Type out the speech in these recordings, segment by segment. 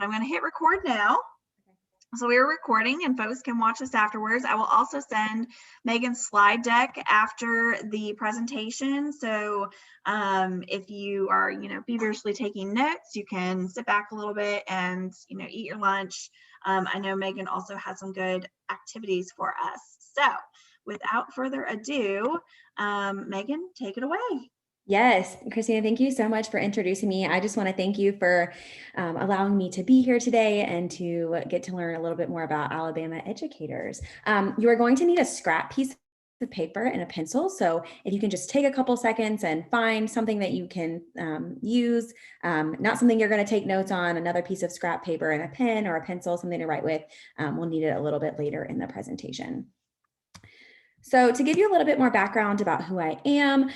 but I'm going to hit record now. So we are recording and folks can watch this afterwards. I will also send Megan's slide deck after the presentation. So if you are, feverishly taking notes, you can sit back a little bit and, eat your lunch. I know Megan also has some good activities for us. So without further ado, Megan, take it away. Yes, Christina, thank you so much for introducing me. I just want to thank you for allowing me to be here today and to get to learn a little bit more about Alabama educators. You are going to need a scrap piece of paper and a pencil. So if you can just take a couple seconds and find something that you can use, not something you're going to take notes on, another piece of scrap paper and a pen or a pencil, something to write with. We'll need it a little bit later in the presentation. So to give you a little bit more background about who I am,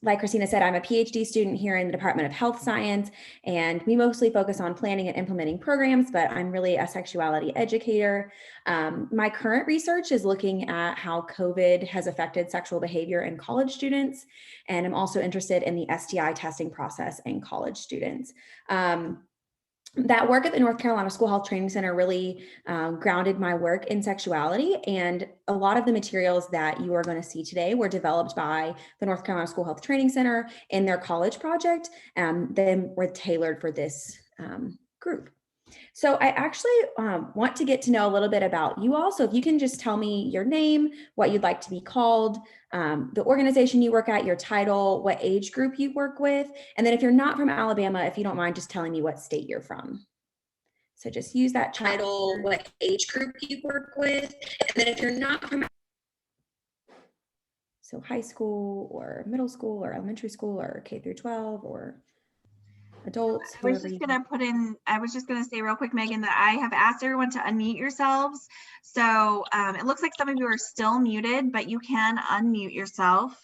like Christina said, I'm a PhD student here in the Department of Health Science, and we mostly focus on planning and implementing programs, but I'm really a sexuality educator. My current research is looking at how COVID has affected sexual behavior in college students, and I'm also interested in the STI testing process in college students. That work at the North Carolina School Health Training Center really grounded my work in sexuality, and a lot of the materials that you are going to see today were developed by the North Carolina School Health Training Center in their college project, then were tailored for this group. So I actually want to get to know a little bit about you all. So if you can just tell me your name, what you'd like to be called, the organization you work at, your title, what age group you work with. And then if you're not from Alabama, if you don't mind just telling me what state you're from. So just use that title, what age group you work with. And then if you're not from, so high school or middle school or elementary school or K through 12 or adults. I was just going to say real quick, Megan, that I have asked everyone to unmute yourselves. So it looks like some of you are still muted, but you can unmute yourself.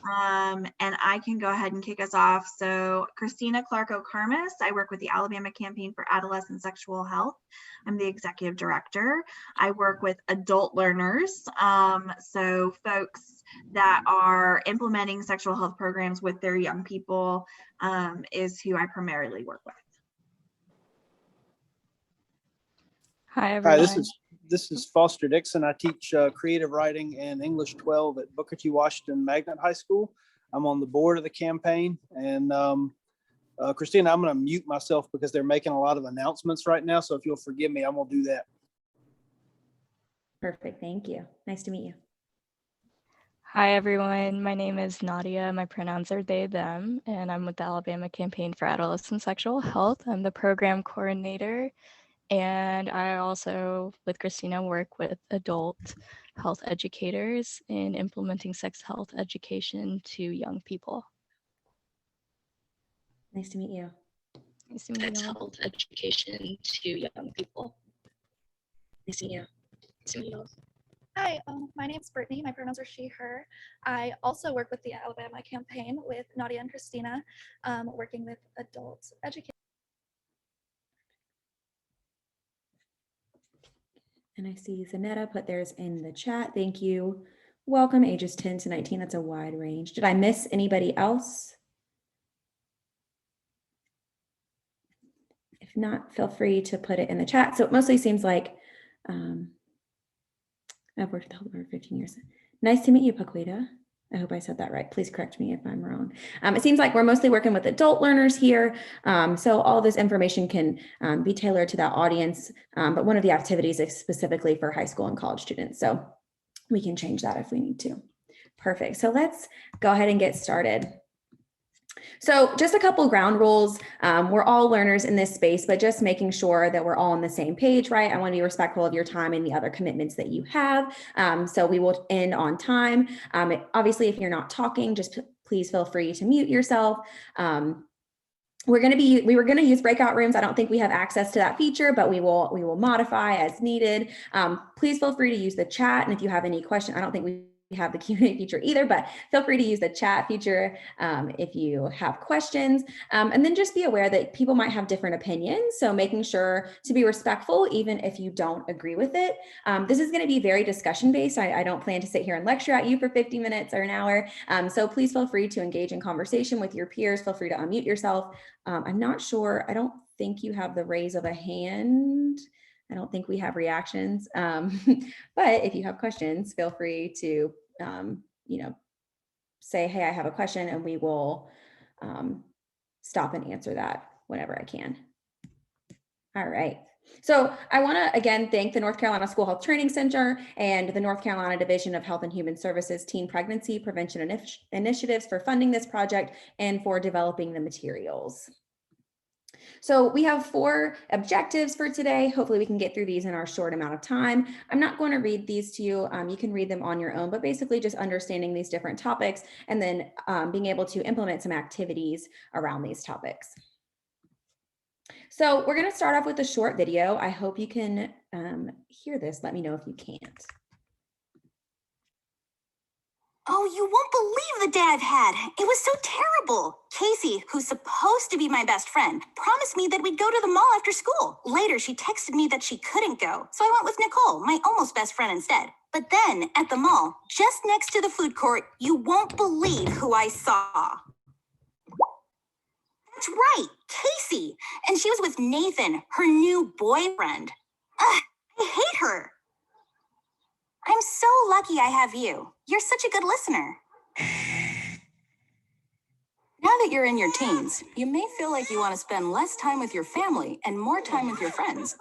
And I can go ahead and kick us off. So Christina Clark O'Karmas, I work with the Alabama Campaign for Adolescent Sexual Health. I'm the executive director. I work with adult learners. So folks that are implementing sexual health programs with their young people is who I primarily work with. Hi, everyone. Hi, this is Foster Dixon. I teach creative writing and English 12 at Booker T. Washington Magnet High School. I'm on the board of the campaign. And Christina, I'm going to mute myself because they're making a lot of announcements right now. So if you'll forgive me, I'm going to do that. Perfect. Thank you. Nice to meet you. Hi, everyone. My name is Nadia. My pronouns are they, them, and I'm with the Alabama Campaign for Adolescent Sexual Health. I'm the program coordinator, and I also, with Christina, work with adult health educators in implementing sex health education to young people. Nice to meet you. Nice to meet you. Sex health education to young people. Nice to meet you. Nice to meet you. Hi, my name is Brittany. My pronouns are she, her. I also work with the Alabama Campaign with Nadia and Christina, working with adult educators. And I see Zanetta put theirs in the chat. Thank you. Welcome, ages 10 to 19. That's a wide range. Did I miss anybody else? If not, feel free to put it in the chat. So it mostly seems like I've worked with Health for 15 years. Nice to meet you, Paquita. I hope I said that right. Please correct me if I'm wrong. It seems like we're mostly working with adult learners here. So all this information can be tailored to that audience. But one of the activities is specifically for high school and college students. So we can change that if we need to. Perfect. So let's go ahead and get started. So just a couple ground rules. We're all learners in this space, but just making sure that we're all on the same page, right? I want to be respectful of your time and the other commitments that you have. So we will end on time. Obviously, if you're not talking, just please feel free to mute yourself. We were going to use breakout rooms. I don't think we have access to that feature, but we will modify as needed. Please feel free to use the chat. And if you have any questions, I don't think we have the Q&A feature either, but feel free to use the chat feature if you have questions. And then just be aware that people might have different opinions. So making sure to be respectful, even if you don't agree with it. This is going to be very discussion based. I don't plan to sit here and lecture at you for 50 minutes or an hour. So please feel free to engage in conversation with your peers. Feel free to unmute yourself. I'm not sure. I don't think you have the raise of a hand. I don't think we have reactions, but if you have questions, feel free to, say, hey, I have a question, and we will stop and answer that whenever I can. All right. So I want to again thank the North Carolina School Health Training Center and the North Carolina Division of Health and Human Services Teen Pregnancy Prevention Initiatives for funding this project and for developing the materials. So we have 4 objectives for today. Hopefully we can get through these in our short amount of time. I'm not going to read these to you. You can read them on your own, but basically just understanding these different topics and then being able to implement some activities around these topics. So we're going to start off with a short video. I hope you can hear this. Let me know if you can't. Oh, you won't believe the day I've had. It was so terrible. Casey, who's supposed to be my best friend, promised me that we'd go to the mall after school. Later, she texted me that she couldn't go, so I went with Nicole, my almost best friend, instead. But then, at the mall, just next to the food court, you won't believe who I saw. That's right, Casey. And she was with Nathan, her new boyfriend. Ugh, I hate her. I'm so lucky I have you. You're such a good listener. Now that you're in your teens, you may feel like you want to spend less time with your family and more time with your friends.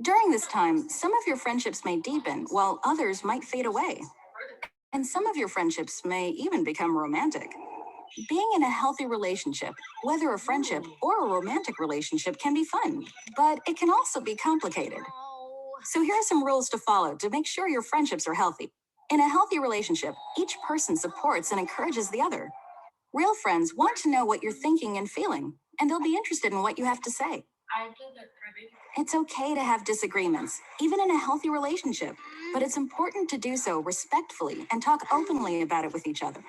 During this time, some of your friendships may deepen while others might fade away. And some of your friendships may even become romantic. Being in a healthy relationship, whether a friendship or a romantic relationship, can be fun, but it can also be complicated. So here are some rules to follow to make sure your friendships are healthy. In a healthy relationship, each person supports and encourages the other. Real friends want to know what you're thinking and feeling, and they'll be interested in what you have to say. It's okay to have disagreements, even in a healthy relationship, but it's important to do so respectfully and talk openly about it with each other.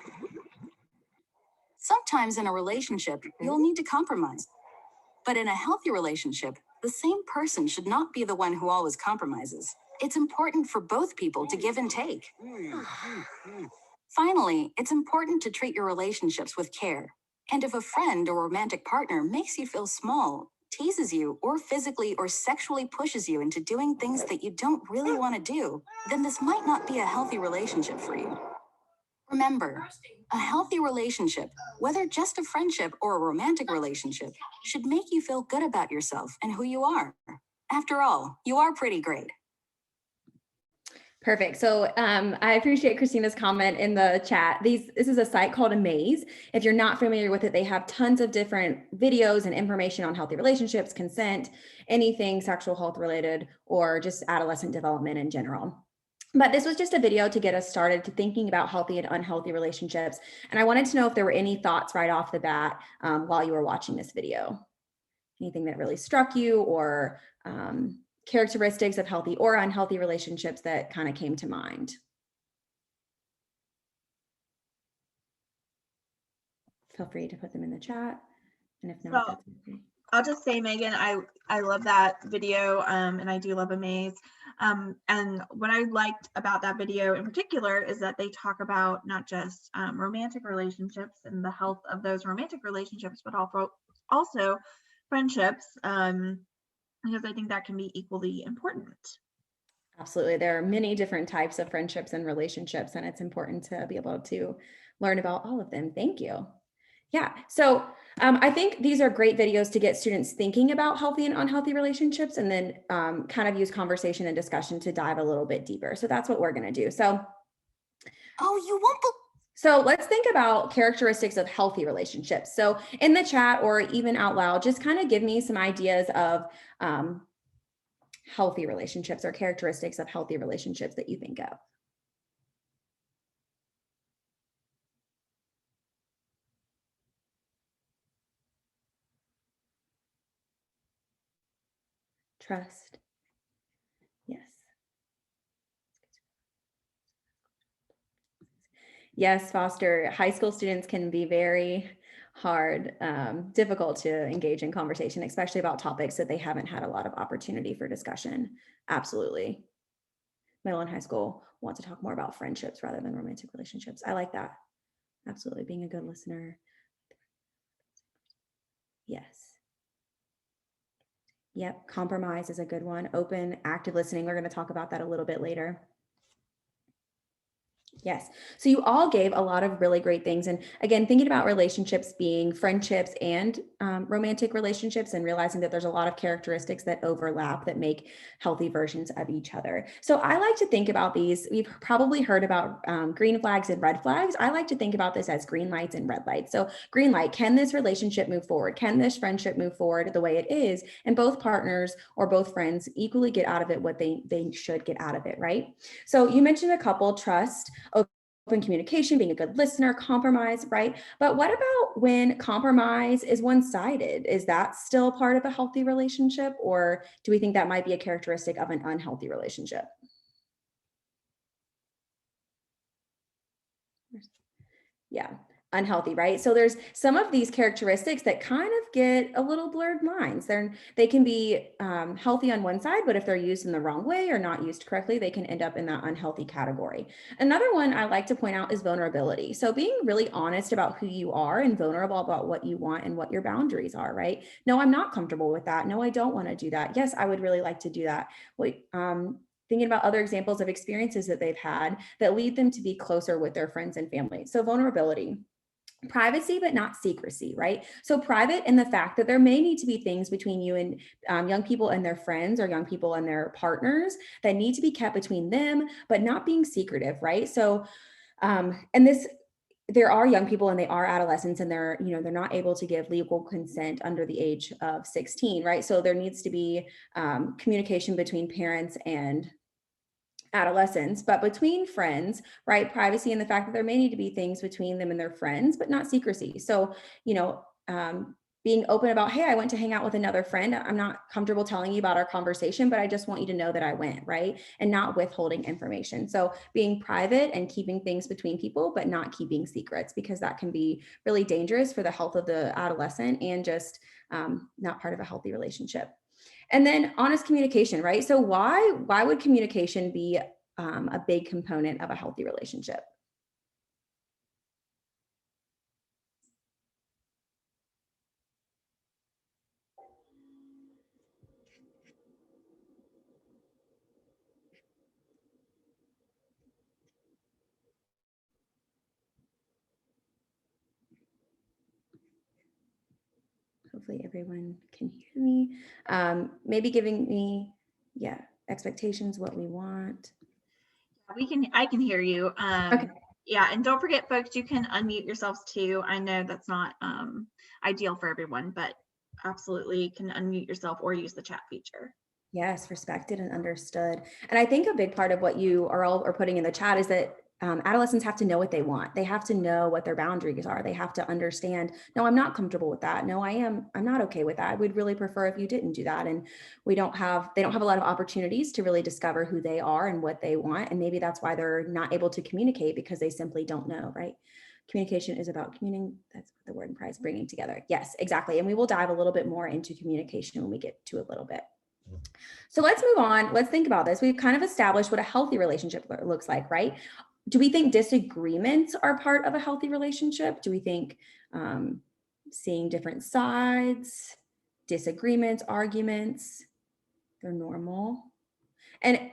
Sometimes in a relationship, you'll need to compromise. But in a healthy relationship, the same person should not be the one who always compromises. It's important for both people to give and take. Finally, it's important to treat your relationships with care. And if a friend or romantic partner makes you feel small, teases you, or physically or sexually pushes you into doing things that you don't really want to do, then this might not be a healthy relationship for you. Remember, a healthy relationship, whether just a friendship or a romantic relationship, should make you feel good about yourself and who you are. After all, you are pretty great. Perfect. So I appreciate Christina's comment in the chat. This is a site called Amaze. If you're not familiar with it, they have tons of different videos and information on healthy relationships, consent, anything sexual health related, or just adolescent development in general. But this was just a video to get us started to thinking about healthy and unhealthy relationships. And I wanted to know if there were any thoughts right off the bat while you were watching this video. Anything that really struck you, or characteristics of healthy or unhealthy relationships that kind of came to mind. Feel free to put them in the chat. And if not, that's okay. I'll just say, Megan, I love that video, and I do love Amaze. And what I liked about that video in particular is that they talk about not just romantic relationships and the health of those romantic relationships, but also friendships, because I think that can be equally important. Absolutely. There are many different types of friendships and relationships, and it's important to be able to learn about all of them. Thank you. Yeah, so I think these are great videos to get students thinking about healthy and unhealthy relationships, and then kind of use conversation and discussion to dive a little bit deeper. So that's what we're going to do. So, So let's think about characteristics of healthy relationships. So in the chat or even out loud, just kind of give me some ideas of healthy relationships or characteristics of healthy relationships that you think of. Trust. Yes. Yes, Foster, high school students can be very hard, difficult to engage in conversation, especially about topics that they haven't had a lot of opportunity for discussion. Absolutely. Middle and high school want to talk more about friendships rather than romantic relationships. I like that. Absolutely. Being a good listener. Yes. Yep. Compromise is a good one. Open, active listening. We're going to talk about that a little bit later. Yes. So you all gave a lot of really great things. And again, thinking about relationships being friendships and romantic relationships, and realizing that there's a lot of characteristics that overlap that make healthy versions of each other. So I like to think about these. We've probably heard about green flags and red flags. I like to think about this as green lights and red lights. So green light, can this relationship move forward? Can this friendship move forward the way it is? And both partners or both friends equally get out of it what they should get out of it, right? So you mentioned a couple: trust, open communication, being a good listener, compromise, right? But what about when compromise is one-sided? Is that still part of a healthy relationship, or do we think that might be a characteristic of an unhealthy relationship? Yeah, unhealthy, right? So there's some of these characteristics that kind of get a little blurred lines. They can be healthy on one side, but if they're used in the wrong way or not used correctly, they can end up in that unhealthy category. Another one I like to point out is vulnerability. So being really honest about who you are and vulnerable about what you want and what your boundaries are, right? No, I'm not comfortable with that. No, I don't want to do that. Yes, I would really like to do that. Thinking about other examples of experiences that they've had that lead them to be closer with their friends and family. So vulnerability. Privacy, but not secrecy, right? So private in the fact that there may need to be things between you and young people and their friends, or young people and their partners, that need to be kept between them, but not being secretive, right? So, there are young people and they are adolescents, and they're not able to give legal consent under the age of 16, right? So there needs to be communication between parents and adolescents, but between friends, right? Privacy and the fact that there may need to be things between them and their friends, but not secrecy. So, being open about, hey, I went to hang out with another friend. I'm not comfortable telling you about our conversation, but I just want you to know that I went, right? And not withholding information. So being private and keeping things between people, but not keeping secrets, because that can be really dangerous for the health of the adolescent and just not part of a healthy relationship. And then honest communication, right? So why would communication be a big component of a healthy relationship? Hopefully everyone can hear me. Maybe giving me, expectations, what we want. I can hear you. Okay. Yeah, and don't forget, folks, you can unmute yourselves too. I know that's not ideal for everyone, but absolutely can unmute yourself or use the chat feature. Yes, respected and understood. And I think a big part of what you are putting in the chat is that adolescents have to know what they want. They have to know what their boundaries are. They have to understand, no, I'm not comfortable with that. No, I'm not okay with that. I would really prefer if you didn't do that. And they don't have a lot of opportunities to really discover who they are and what they want. And maybe that's why they're not able to communicate, because they simply don't know, right? Communication is about communicating. That's the word in prize, bringing together. Yes, exactly. And we will dive a little bit more into communication when we get to a little bit. So let's move on. Let's think about this. We've kind of established what a healthy relationship looks like, right? Do we think disagreements are part of a healthy relationship? Do we think seeing different sides, disagreements, arguments, they're normal? And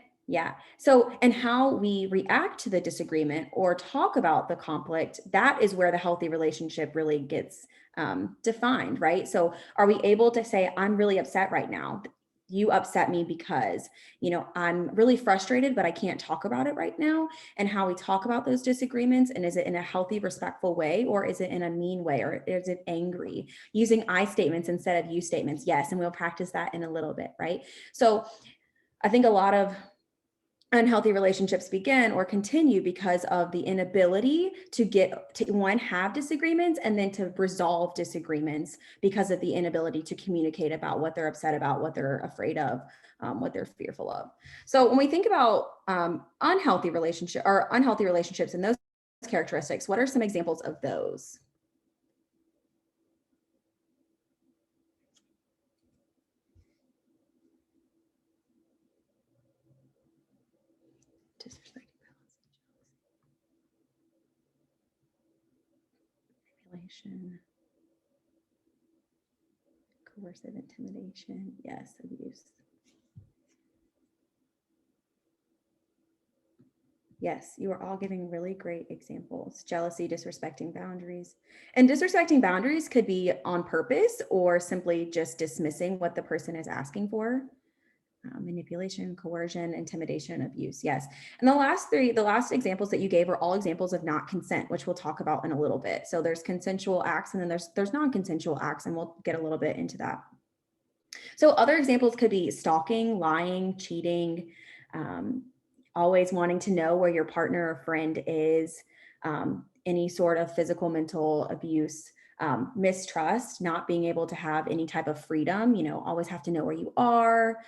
and how we react to the disagreement or talk about the conflict, that is where the healthy relationship really gets defined, right? So are we able to say, I'm really upset right now? You upset me because, I'm really frustrated, but I can't talk about it right now. And how we talk about those disagreements, and is it in a healthy, respectful way, or is it in a mean way, or is it angry? Using I statements instead of you statements. Yes. And we'll practice that in a little bit, right? So I think a lot of unhealthy relationships begin or continue because of the inability to have disagreements, and then to resolve disagreements because of the inability to communicate about what they're upset about, what they're afraid of, what they're fearful of. So when we think about unhealthy relationships and those characteristics, what are some examples of those? Manipulation, coercive intimidation. Yes, abuse. Yes, you are all giving really great examples. Jealousy, disrespecting boundaries. And disrespecting boundaries could be on purpose or simply just dismissing what the person is asking for. Manipulation, coercion, intimidation, abuse. Yes. And the last examples that you gave are all examples of not consent, which we'll talk about in a little bit. So there's consensual acts and then there's non-consensual acts, and we'll get a little bit into that. So other examples could be stalking, lying, cheating, always wanting to know where your partner or friend is, any sort of physical, mental abuse, mistrust, not being able to have any type of freedom, always have to know where you are,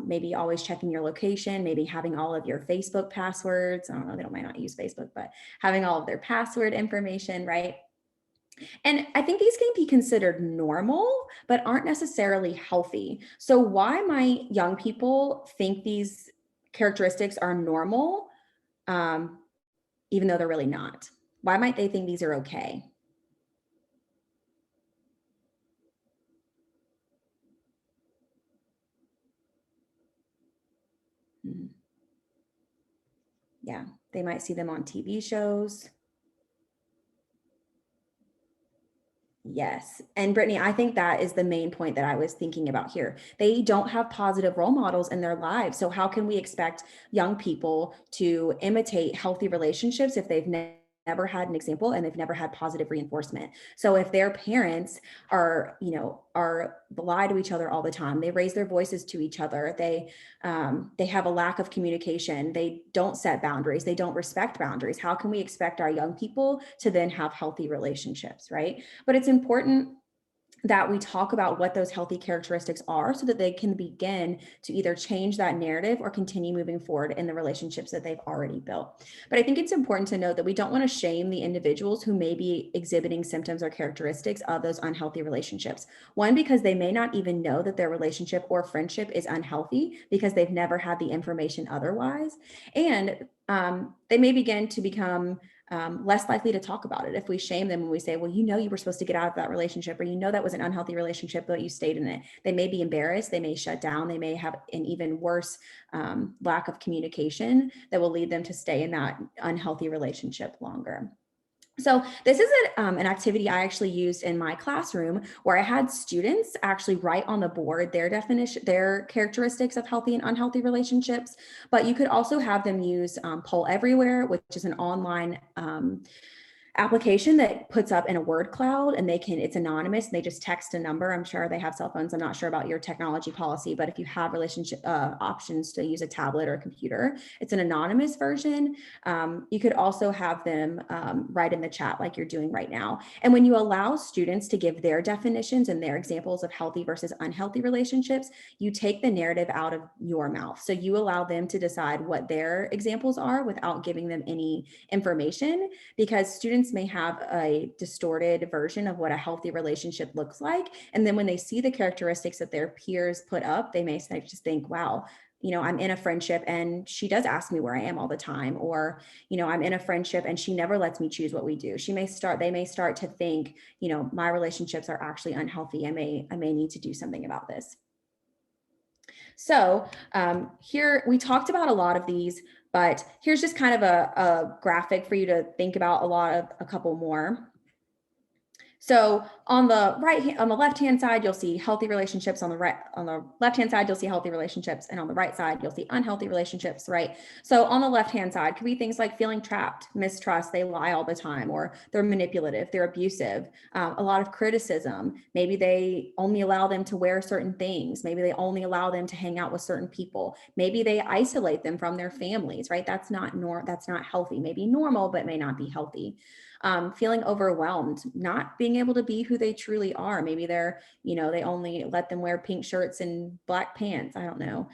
maybe always checking your location, maybe having all of your Facebook passwords. I don't know, they might not use Facebook, but having all of their password information, right? And I think these can be considered normal, but aren't necessarily healthy. So why might young people think these characteristics are normal, even though they're really not? Why might they think these are okay? Yeah, they might see them on TV shows. Yes. And Brittany, I think that is the main point that I was thinking about here. They don't have positive role models in their lives. So how can we expect young people to imitate healthy relationships if they've never had an example and they've never had positive reinforcement? So if their parents are lie to each other all the time, they raise their voices to each other, they have a lack of communication, they don't set boundaries, they don't respect boundaries, how can we expect our young people to then have healthy relationships, right? But it's important that we talk about what those healthy characteristics are so that they can begin to either change that narrative or continue moving forward in the relationships that they've already built. But I think it's important to note that we don't want to shame the individuals who may be exhibiting symptoms or characteristics of those unhealthy relationships. One, because they may not even know that their relationship or friendship is unhealthy because they've never had the information otherwise. And they may begin to become less likely to talk about it. If we shame them and we say, well, you were supposed to get out of that relationship, or that was an unhealthy relationship, but you stayed in it. They may be embarrassed. They may shut down. They may have an even worse lack of communication that will lead them to stay in that unhealthy relationship longer. So this is an activity I actually used in my classroom where I had students actually write on the board their definition, their characteristics of healthy and unhealthy relationships. But you could also have them use Poll Everywhere, which is an online application that puts up in a word cloud, and it's anonymous, and they just text a number. I'm sure they have cell phones. I'm not sure about your technology policy, but if you have relationship options to use a tablet or a computer, it's an anonymous version. You could also have them write in the chat like you're doing right now. And when you allow students to give their definitions and their examples of healthy versus unhealthy relationships, you take the narrative out of your mouth. So you allow them to decide what their examples are without giving them any information, because students may have a distorted version of what a healthy relationship looks like. And then when they see the characteristics that their peers put up, they may just think, wow, I'm in a friendship and she does ask me where I am all the time, or, I'm in a friendship and she never lets me choose what we do. They may start to think, my relationships are actually unhealthy. I may need to do something about this. So here we talked about a lot of these, but here's just kind of a graphic for you to think about a couple more. So on the left-hand side, you'll see healthy relationships. On the left-hand side, you'll see healthy relationships. And on the right side, you'll see unhealthy relationships, right? So on the left-hand side could be things like feeling trapped, mistrust, they lie all the time, or they're manipulative, they're abusive, a lot of criticism. Maybe they only allow them to wear certain things. Maybe they only allow them to hang out with certain people. Maybe they isolate them from their families, right? That's not healthy. Maybe normal, but may not be healthy. Feeling overwhelmed, not being able to be who they truly are. Maybe they only let them wear pink shirts and black pants. I don't know.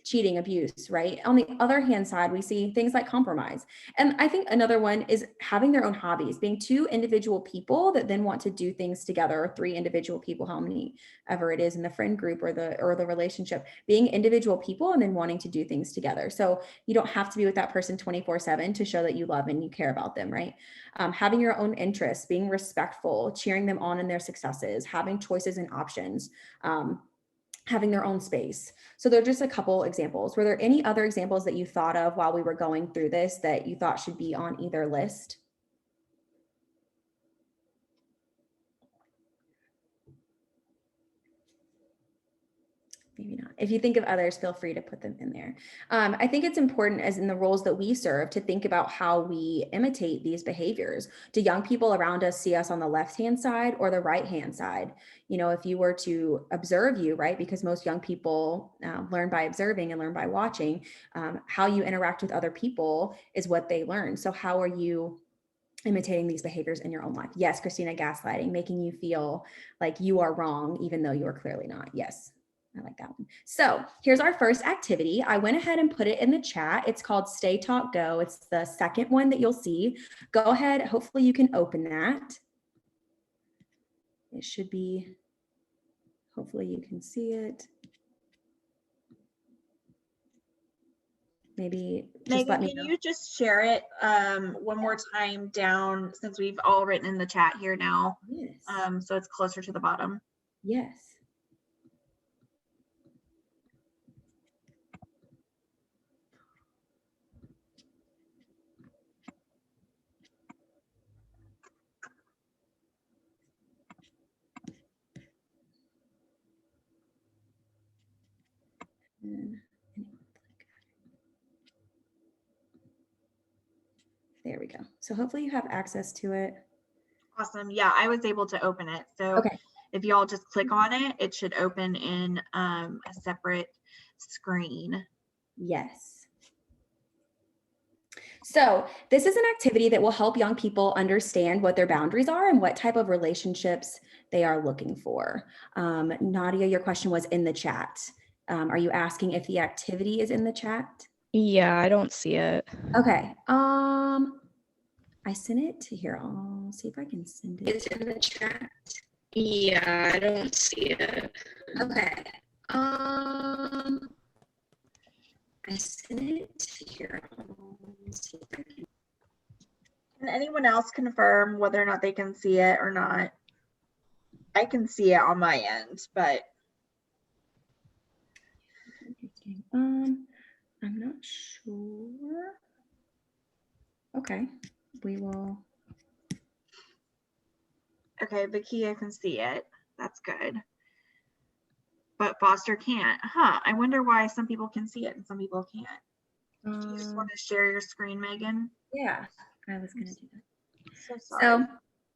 cheating, abuse, right? On the other hand side, we see things like compromise. And I think another one is having their own hobbies, being two individual people that then want to do things together, or three individual people, how many ever it is in the friend group or the relationship, being individual people and then wanting to do things together. So you don't have to be with that person 24/7 to show that you love and you care about them, right? Having your own interests, being respectful, cheering them on in their successes, having choices and options, having their own space. So they're just a couple examples. Were there any other examples that you thought of while we were going through this that you thought should be on either list? Maybe not. If you think of others, feel free to put them in there. I think it's important, as in the roles that we serve, to think about how we imitate these behaviors. Do young people around us see us on the left-hand side or the right-hand side? You know, if you were to observe you, right? Because most young people learn by observing and learn by watching. How you interact with other people is what they learn. So how are you imitating these behaviors in your own life? Yes, Christina, gaslighting, making you feel like you are wrong, even though you are clearly not. Yes. I like that one. So here's our first activity. I went ahead and put it in the chat. It's called Stay, Talk, Go. It's the second one that you'll see. Go ahead. Hopefully you can open that. It should be, hopefully you can see it. Maybe just Megan, let me can know. you just share it one more time down, since we've all written in the chat here now, Yes. so it's closer to the bottom. Yes. There we go. So hopefully you have access to it. Awesome. Yeah, I was able to open it. So Okay. if y'all just click on it, it should open in a separate screen. Yes. So this is an activity that will help young people understand what their boundaries are and what type of relationships they are looking for. Nadia, your question was in the chat. Are you asking if the activity is in the chat? Yeah, I don't see it. Okay. I sent it to here. I'll see if I can send it. It's in the chat. Yeah, I don't see it. Okay. I sent it here. Let's see if I can. Can anyone else confirm whether or not they can see it or not? I can see it on my end, but I'm not sure. Okay, we will. okay, Vakia can see it. That's good. But Foster can't. Huh, I wonder why some people can see it and some people can't. Do you just want to share your screen, Megan? Yeah, I was gonna do that. So sorry. So,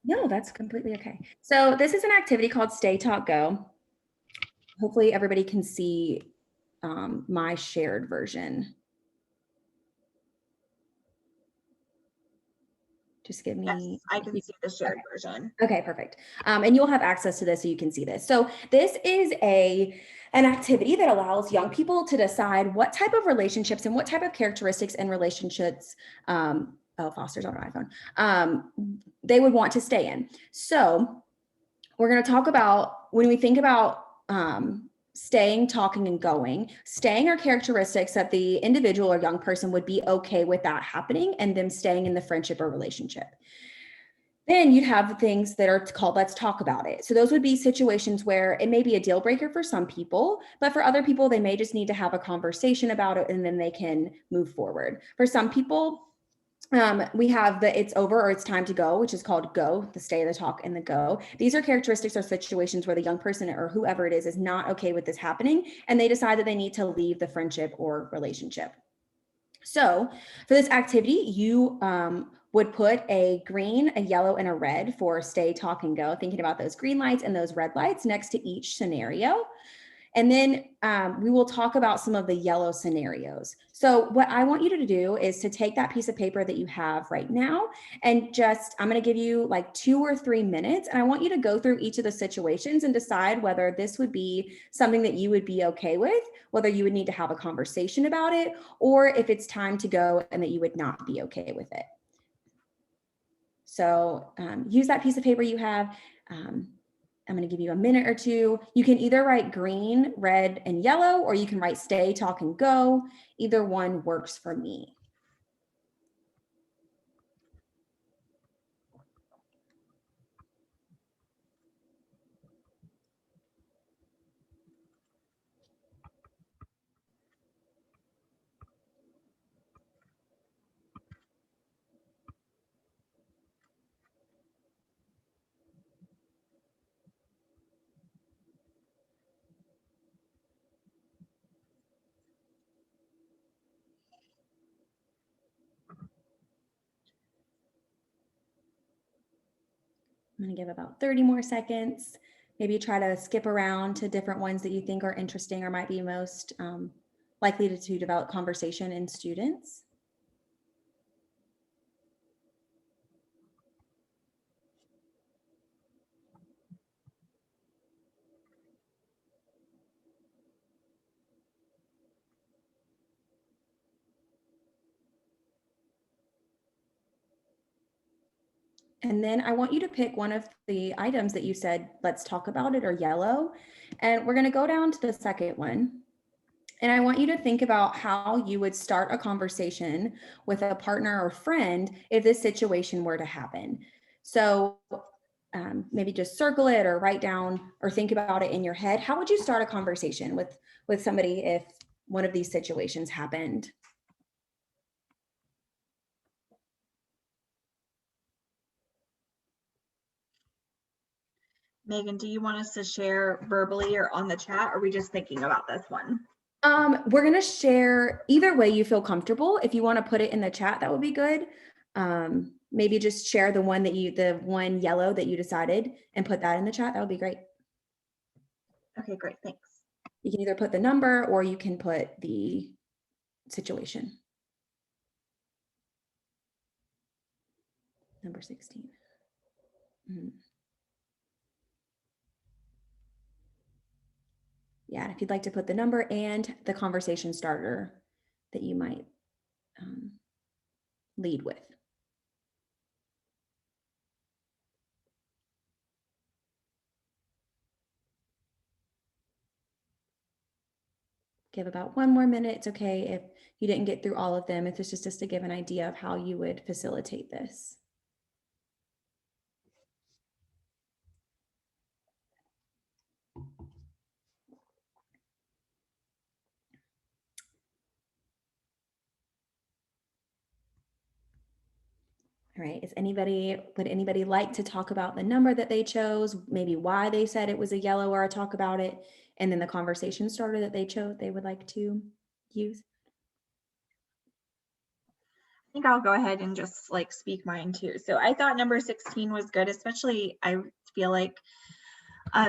no, that's completely okay. So this is an activity called Stay, Talk, Go. Hopefully everybody can see my shared version. Just give me. Yes, I can see the shared version. Okay, perfect. And you'll have access to this so you can see this. So this is an activity that allows young people to decide what type of relationships and what type of characteristics and relationships, Foster's on an iPhone, they would want to stay in. So we're going to talk about, when we think about staying, talking, and going, staying are characteristics that the individual or young person would be okay with that happening and them staying in the friendship or relationship. Then you'd have things that are called, let's talk about it. So those would be situations where it may be a deal breaker for some people, but for other people, they may just need to have a conversation about it and then they can move forward. For some people, we have the it's over or it's time to go, which is called go, the stay, the talk, and the go. These are characteristics or situations where the young person or whoever it is not okay with this happening, and they decide that they need to leave the friendship or relationship. So for this activity, you would put a green, a yellow, and a red for stay, talk, and go, thinking about those green lights and those red lights next to each scenario. And then we will talk about some of the yellow scenarios. So what I want you to do is to take that piece of paper that you have right now and just, I'm going to give you like 2 or 3 minutes. And I want you to go through each of the situations and decide whether this would be something that you would be okay with, whether you would need to have a conversation about it, or if it's time to go and that you would not be okay with it. So use that piece of paper you have. I'm going to give you a minute or two. You can either write green, red, and yellow, or you can write stay, talk, and go. Either one works for me. I'm going to give about 30 more seconds. Maybe try to skip around to different ones that you think are interesting or might be most likely to develop conversation in students. And then I want you to pick one of the items that you said, let's talk about it, or yellow. And we're going to go down to the second one. And I want you to think about how you would start a conversation with a partner or friend if this situation were to happen. So maybe just circle it or write down or think about it in your head. How would you start a conversation with somebody if one of these situations happened? Megan, do you want us to share verbally or on the chat? Or are we just thinking about this one? We're going to share either way you feel comfortable. If you want to put it in the chat, that would be good. Maybe just share the one yellow that you decided and put that in the chat. That would be great. Okay, great. Thanks. You can either put the number or you can put the situation. Number 16. Mm-hmm. Yeah, and if you'd like to put the number and the conversation starter that you might lead with. Give about 1 more minute. It's okay if you didn't get through all of them. If it's just to give an idea of how you would facilitate this. All right, would anybody like to talk about the number that they chose, maybe why they said it was a yellow, or talk about it, and then the conversation starter that they chose they would like to use? I think I'll go ahead and just like speak mine too. So I thought number 16 was good, especially I feel like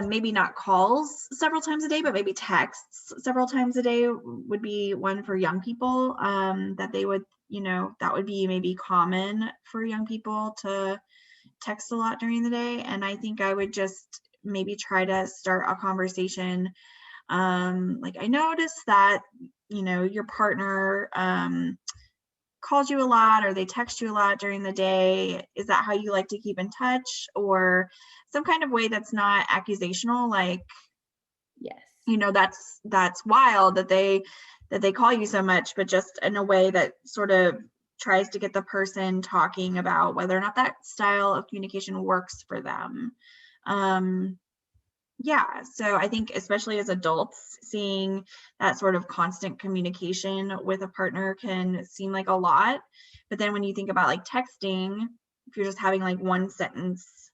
maybe not calls several times a day, but maybe texts several times a day would be one for young people, that they would, that would be maybe common for young people to text a lot during the day. And I think I would just maybe try to start a conversation. Like, I noticed that, your partner calls you a lot, or they text you a lot during the day. Is that how you like to keep in touch? Or some kind of way that's not accusational, like, yes, that's wild that they call you so much, but just in a way that sort of tries to get the person talking about whether or not that style of communication works for them. Yeah, so I think especially as adults, seeing that sort of constant communication with a partner can seem like a lot. But then when you think about like texting, if you're just having like one sentence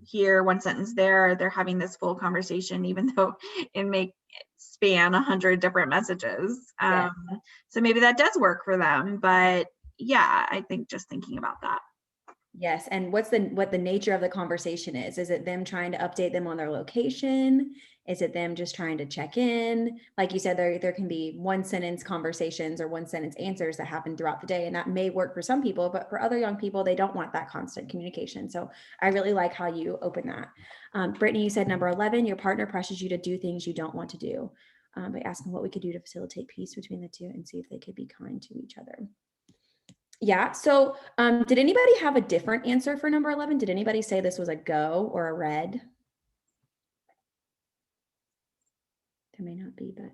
here, one sentence there, they're having this full conversation, even though it may span 100 different messages. So maybe that does work for them. But yeah, I think just thinking about that. Yes. And what the nature of the conversation is? Is it them trying to update them on their location? Is it them just trying to check in? Like you said, there can be one sentence conversations or one sentence answers that happen throughout the day. And that may work for some people, but for other young people, they don't want that constant communication. So I really like how you open that. Brittany, you said number 11, your partner pressures you to do things you don't want to do, by asking what we could do to facilitate peace between the two and see if they could be kind to each other. Yeah. So did anybody have a different answer for number 11? Did anybody say this was a go or a red? There may not be, but.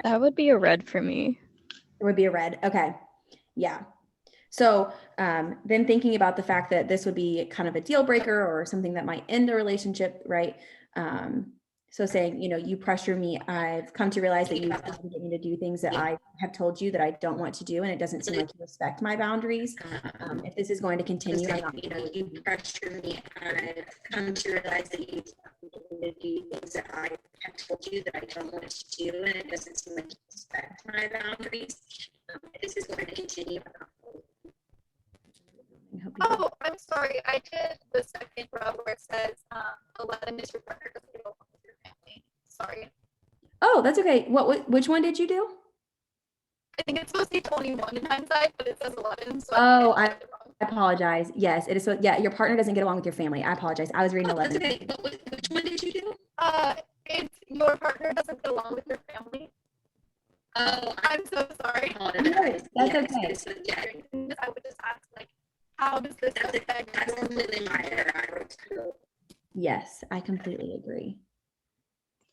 That would be a red for me. It would be a red. Okay. Yeah. So then thinking about the fact that this would be kind of a deal breaker or something that might end a relationship, right? So saying, you know, you pressure me, I've come to realize that you get me to do things that I have told you that I don't want to do, and it doesn't seem like you respect my boundaries. If this is going to continue, I'm not, you know, you pressure me, I've come to realize that you get me to do things that I have told you that I don't want to do, and it doesn't seem like you respect my boundaries. If this is going to continue, I'm not. Oh, I'm sorry. I did the second row where it says 11 is your partner doesn't get along with your family. Sorry. Oh, that's okay. Which one did you do? I think it's supposed to be 21 in hindsight, but it says 11. So I apologize. Yes, it is. So yeah, your partner doesn't get along with your family. I apologize. I was reading 11. That's okay. But which one did you do? It's your partner doesn't get along with your family. Oh, I'm so sorry. No, that's okay. So, yeah, I would just ask, like, how does this affect? Yes, I completely agree.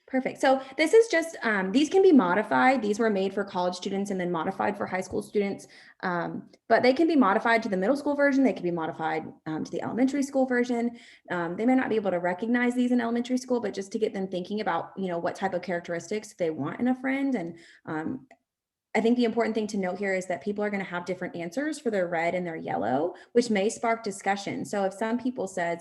Perfect. So this is just, these can be modified. These were made for college students and then modified for high school students. But they can be modified to the middle school version. They can be modified to the elementary school version. They may not be able to recognize these in elementary school, but just to get them thinking about, you know, what type of characteristics they want in a friend. And I think the important thing to note here is that people are going to have different answers for their red and their yellow, which may spark discussion. So if some people said,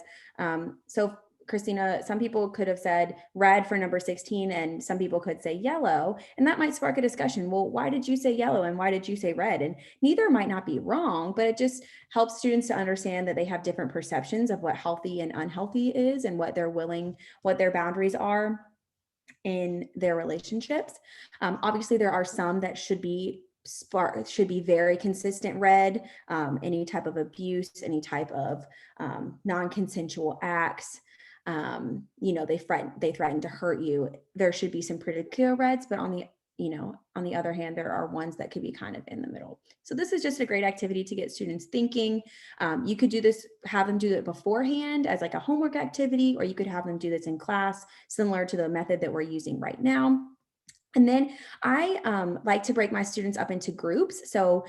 so Christina, some people could have said red for number 16 and some people could say yellow, and that might spark a discussion. Well, why did you say yellow and why did you say red? And neither might not be wrong, but it just helps students to understand that they have different perceptions of what healthy and unhealthy is and what their boundaries are in their relationships. Obviously, there are some that should be very consistent red. Any type of abuse, any type of non-consensual acts, you know, they threaten to hurt you. There should be some pretty clear reds, but on the other hand, there are ones that could be kind of in the middle. So this is just a great activity to get students thinking. You could do this, have them do it beforehand as like a homework activity, or you could have them do this in class, similar to the method that we're using right now. And then I like to break my students up into groups. So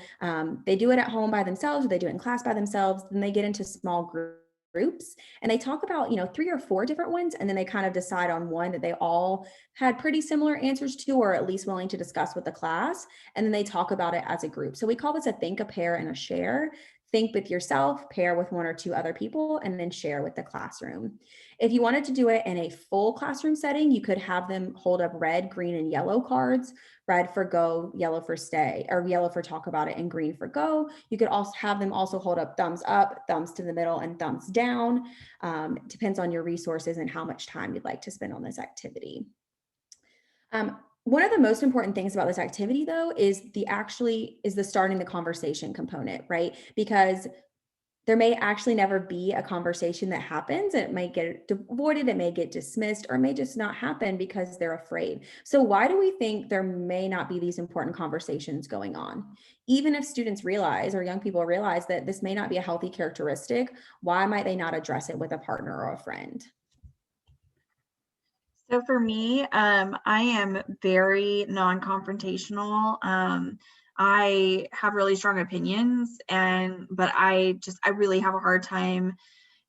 they do it at home by themselves, or they do it in class by themselves. Then they get into small groups and they talk about, 3 or 4 different ones. And then they kind of decide on one that they all had pretty similar answers to, or at least willing to discuss with the class. And then they talk about it as a group. So we call this a think, a pair, and a share. Think with yourself, pair with 1 or 2 other people, and then share with the classroom. If you wanted to do it in a full classroom setting, you could have them hold up red, green, and yellow cards, red for go, yellow for stay, or yellow for talk about it, and green for go. You could also have them also hold up thumbs up, thumbs to the middle, and thumbs down. It depends on your resources and how much time you'd like to spend on this activity. One of the most important things about this activity, though, is the starting the conversation component, right? Because there may actually never be a conversation that happens. It might get avoided, it may get dismissed, or it may just not happen because they're afraid. So why do we think there may not be these important conversations going on? Even if students realize, or young people realize, that this may not be a healthy characteristic, why might they not address it with a partner or a friend? So for me, I am very non-confrontational. I have really strong opinions, but I really have a hard time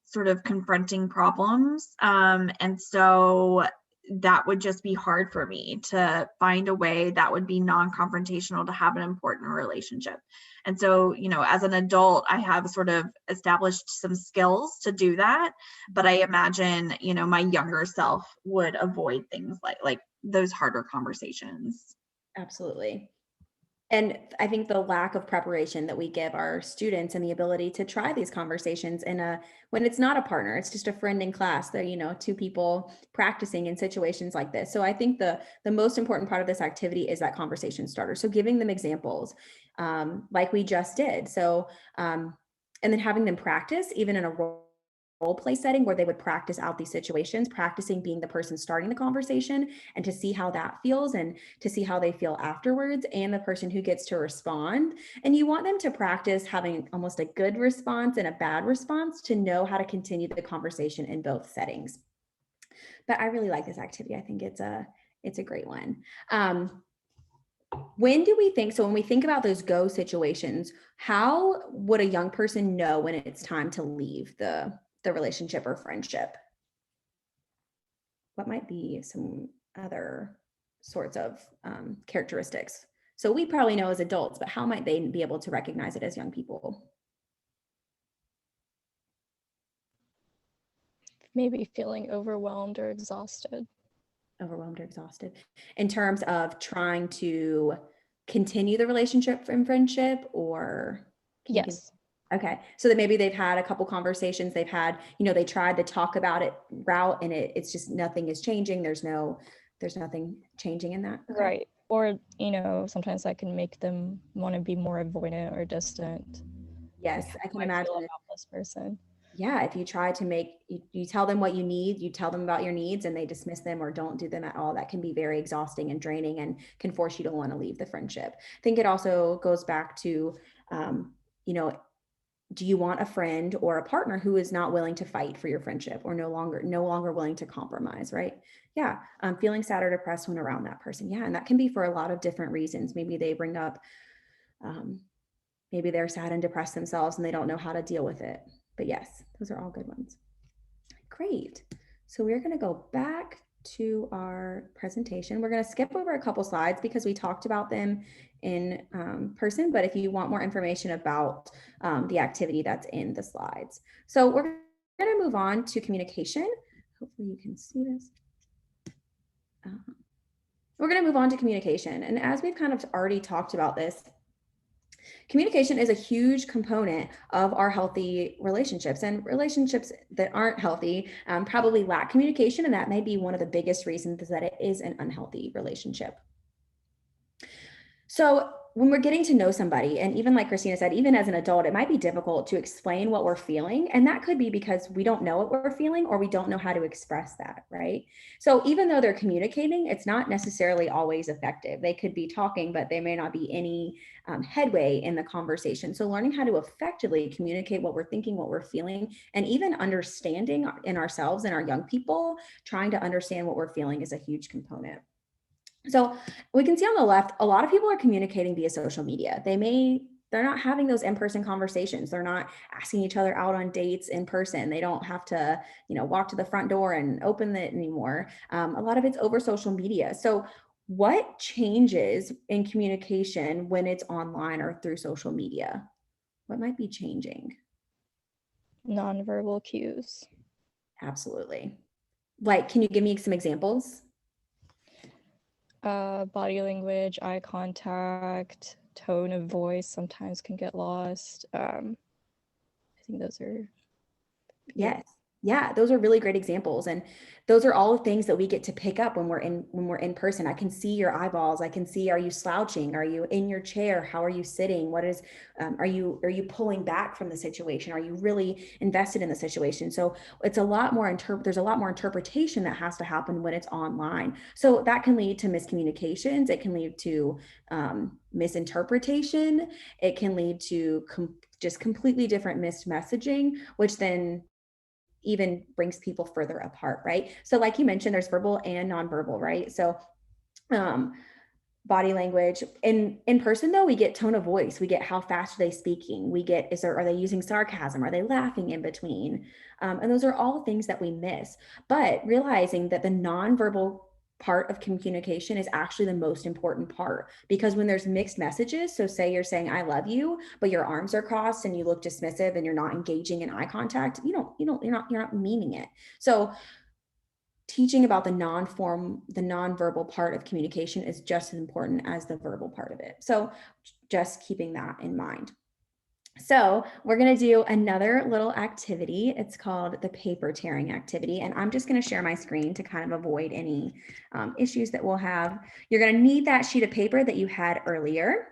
sort of confronting problems. And so that would just be hard for me to find a way that would be non-confrontational to have an important relationship. And so, as an adult, I have sort of established some skills to do that, but I imagine, my younger self would avoid things like those harder conversations. Absolutely. And I think the lack of preparation that we give our students and the ability to try these conversations when it's not a partner, it's just a friend in class, that, two people practicing in situations like this. So I think the most important part of this activity is that conversation starter. So giving them examples, like we just did. So, and then having them practice even in a role play setting where they would practice out these situations, practicing being the person starting the conversation, and to see how that feels and to see how they feel afterwards, and the person who gets to respond. And you want them to practice having almost a good response and a bad response to know how to continue the conversation in both settings. But I really like this activity. I think it's a great one. When do we think, so when we think about those go situations, how would a young person know when it's time to leave the relationship or friendship? What might be some other sorts of characteristics? So we probably know as adults, but how might they be able to recognize it as young people? Maybe feeling overwhelmed or exhausted. Overwhelmed or exhausted in terms of trying to continue the relationship and friendship, or Yes. Okay, so that maybe they've had a couple conversations, they've had, they tried the talk about it route, and it's just nothing is changing. There's nothing changing in that. Okay. Right. Or, sometimes that can make them want to be more avoidant or distant. Yes, Like, I can how do I feel imagine. about this person. Yeah, if you try to you tell them what you need, you tell them about your needs, and they dismiss them or don't do them at all, that can be very exhausting and draining and can force you to want to leave the friendship. I think it also goes back to, do you want a friend or a partner who is not willing to fight for your friendship, or no longer willing to compromise, right? Yeah. Feeling sad or depressed when around that person. Yeah. And that can be for a lot of different reasons. Maybe they bring up, maybe they're sad and depressed themselves and they don't know how to deal with it. But yes, those are all good ones. Great. So we're going to go back to our presentation. We're going to skip over a couple slides because we talked about them in person, but if you want more information about the activity, that's in the slides. So we're going to move on to communication. Hopefully you can see this. We're going to move on to communication. And as we've kind of already talked about this, communication is a huge component of our healthy relationships, and relationships that aren't healthy probably lack communication. And that may be one of the biggest reasons that it is an unhealthy relationship. So when we're getting to know somebody, and even like Christina said, even as an adult, it might be difficult to explain what we're feeling. And that could be because we don't know what we're feeling, or we don't know how to express that, right? So even though they're communicating, it's not necessarily always effective. They could be talking, but there may not be any headway in the conversation. So learning how to effectively communicate what we're thinking, what we're feeling, and even understanding in ourselves and our young people, trying to understand what we're feeling, is a huge component. So we can see on the left, a lot of people are communicating via social media. They're not having those in-person conversations. They're not asking each other out on dates in person. They don't have to, walk to the front door and open it anymore. A lot of it's over social media. So what changes in communication when it's online or through social media? What might be changing? Nonverbal cues. Absolutely. Like, can you give me some examples? Body language, eye contact, tone of voice sometimes can get lost. I think those are. Yes. Yeah, those are really great examples. And those are all things that we get to pick up when we're in person. I can see your eyeballs. I can see, are you slouching? Are you in your chair? How are you sitting? What is, are you pulling back from the situation? Are you really invested in the situation? So it's a lot more, there's a lot more interpretation that has to happen when it's online. So that can lead to miscommunications. It can lead to misinterpretation. It can lead to just completely different missed messaging, which then even brings people further apart, right? So like you mentioned, there's verbal and nonverbal, right? So body language in person, though, we get tone of voice, we get how fast are they speaking, we get, are they using sarcasm, are they laughing in between? And those are all things that we miss. But realizing that the nonverbal part of communication is actually the most important part, because when there's mixed messages, so say you're saying I love you, but your arms are crossed and you look dismissive and you're not engaging in eye contact, you're not meaning it. So teaching about the nonverbal part of communication is just as important as the verbal part of it. So just keeping that in mind. So we're going to do another little activity. It's called the paper tearing activity. And I'm just going to share my screen to kind of avoid any issues that we'll have. You're going to need that sheet of paper that you had earlier.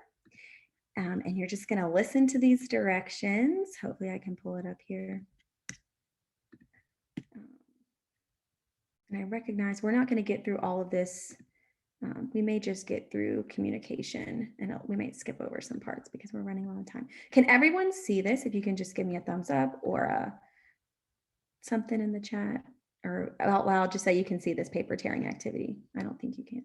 And you're just going to listen to these directions. Hopefully I can pull it up here. And I recognize we're not going to get through all of this. We may just get through communication, and we might skip over some parts because we're running low on time. Can everyone see this? If you can just give me a thumbs up or something in the chat, or out loud, just say you can see this paper tearing activity. I don't think you can.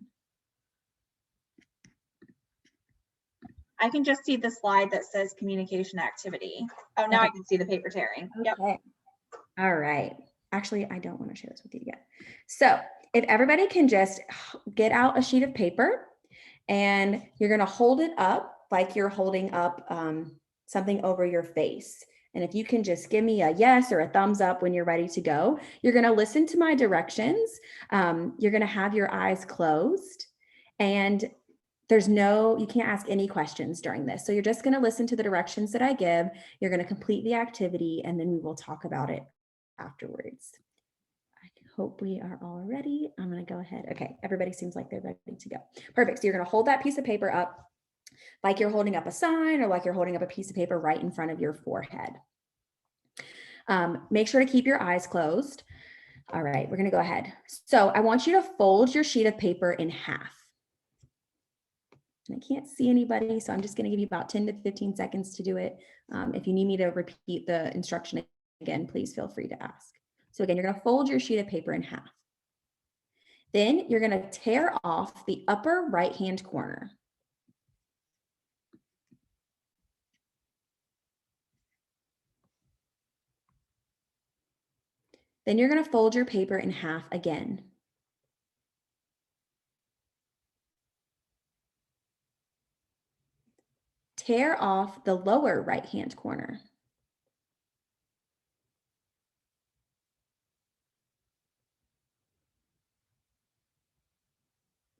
I can just see the slide that says communication activity. Oh, now I can see the paper tearing. Yep. Okay. All right. Actually, I don't want to share this with you yet. So if everybody can just get out a sheet of paper, and you're going to hold it up like you're holding up something over your face. And if you can just give me a yes or a thumbs up when you're ready to go, you're going to listen to my directions. You're going to have your eyes closed, and you can't ask any questions during this. So you're just going to listen to the directions that I give. You're going to complete the activity, and then we will talk about it afterwards. I hope we are all ready. I'm going to go ahead. Okay, everybody seems like they're ready to go. Perfect. So you're going to hold that piece of paper up like you're holding up a sign, or like you're holding up a piece of paper right in front of your forehead. Make sure to keep your eyes closed. All right, we're going to go ahead. So I want you to fold your sheet of paper in half. And I can't see anybody, so I'm just going to give you about 10 to 15 seconds to do it. If you need me to repeat the instruction again, please feel free to ask. So again, you're going to fold your sheet of paper in half. Then you're going to tear off the upper right-hand corner. Then you're going to fold your paper in half again. Tear off the lower right-hand corner.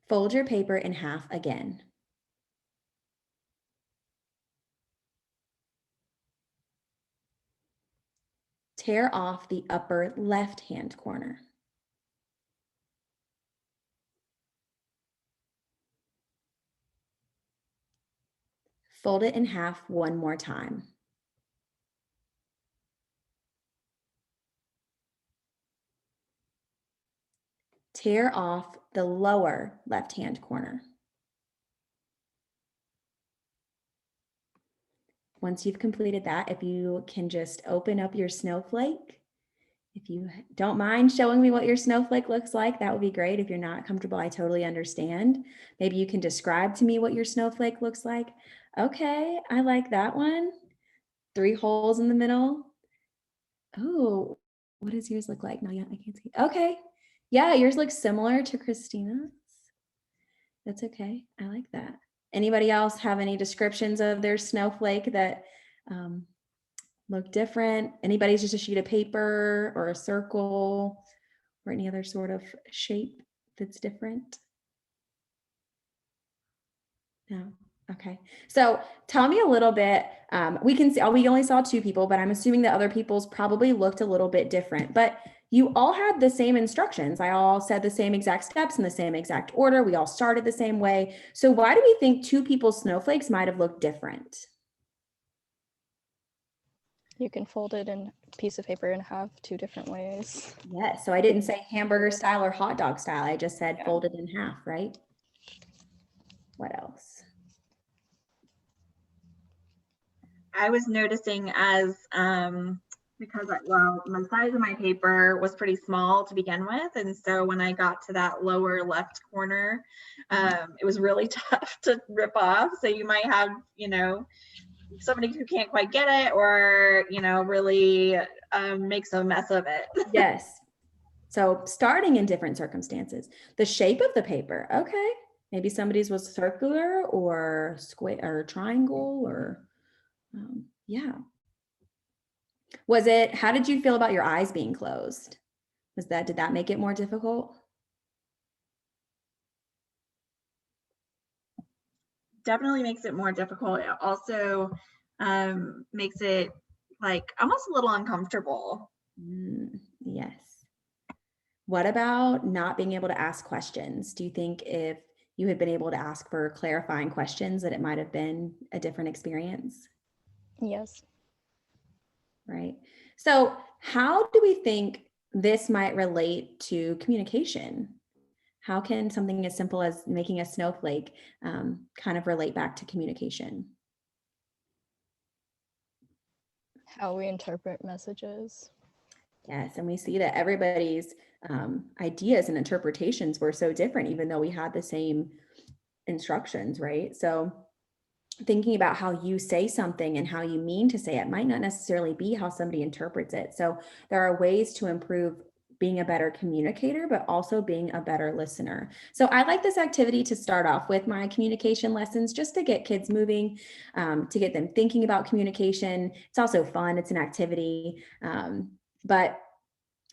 Fold your paper in half again. Tear off the upper left-hand corner. Fold it in half one more time. Tear off the lower left-hand corner. Once you've completed that, if you can just open up your snowflake. If you don't mind showing me what your snowflake looks like, that would be great. If you're not comfortable, I totally understand. Maybe you can describe to me what your snowflake looks like. Okay, I like that one. 3 holes in the middle. Oh, what does yours look like? No, yeah, I can't see. Okay, yeah, yours looks similar to Christina's. That's okay, I like that. Anybody else have any descriptions of their snowflake that look different? Anybody's just a sheet of paper or a circle or any other sort of shape that's different? No. Okay. So tell me a little bit. We can see, we only saw 2 people, but I'm assuming that other people's probably looked a little bit different, but you all had the same instructions. I all said the same exact steps in the same exact order. We all started the same way. So why do we think 2 people's snowflakes might have looked different? You can fold it in a piece of paper in half 2 different ways. Yes. So I didn't say hamburger style or hot dog style. I just said folded in half, right? What else? I was noticing as because the size of my paper was pretty small to begin with, and so when I got to that lower left corner, it was really tough to rip off. So you might have, somebody who can't quite get it, or really makes a mess of it. Yes. So starting in different circumstances, the shape of the paper. Okay. Maybe somebody's was circular or square or triangle or yeah. How did you feel about your eyes being closed? Did that make it more difficult? Definitely makes it more difficult. It also makes it like almost a little uncomfortable. Yes. What about not being able to ask questions? Do you think if you had been able to ask for clarifying questions that it might have been a different experience? Yes. Right. So how do we think this might relate to communication? How can something as simple as making a snowflake kind of relate back to communication? How we interpret messages. Yes, and we see that everybody's ideas and interpretations were so different, even though we had the same instructions, right? So thinking about how you say something and how you mean to say it might not necessarily be how somebody interprets it. So there are ways to improve being a better communicator, but also being a better listener. So I like this activity to start off with my communication lessons, just to get kids moving, to get them thinking about communication. It's also fun. It's an activity. But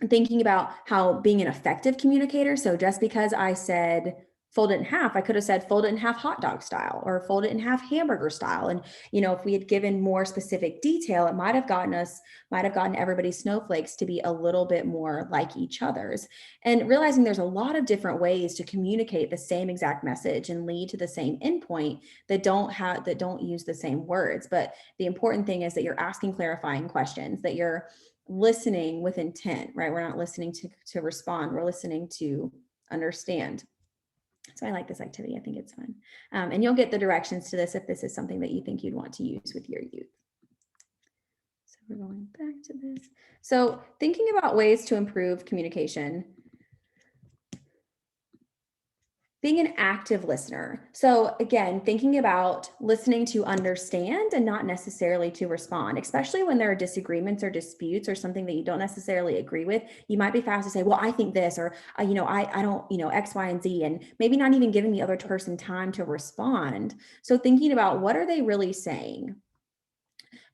thinking about how being an effective communicator. So just because I said fold it in half, I could have said fold it in half hot dog style or fold it in half hamburger style. And, if we had given more specific detail, it might have gotten everybody's snowflakes to be a little bit more like each other's. And realizing there's a lot of different ways to communicate the same exact message and lead to the same endpoint that don't use the same words. But the important thing is that you're asking clarifying questions, that you're listening with intent, right? We're not listening to respond. We're listening to understand. So I like this activity. I think it's fun. And you'll get the directions to this if this is something that you think you'd want to use with your youth. So we're going back to this. So thinking about ways to improve communication. Being an active listener. So again, thinking about listening to understand and not necessarily to respond, especially when there are disagreements or disputes or something that you don't necessarily agree with. You might be fast to say, well, I think this, or, I don't, X, Y, and Z, and maybe not even giving the other person time to respond. So thinking about what are they really saying?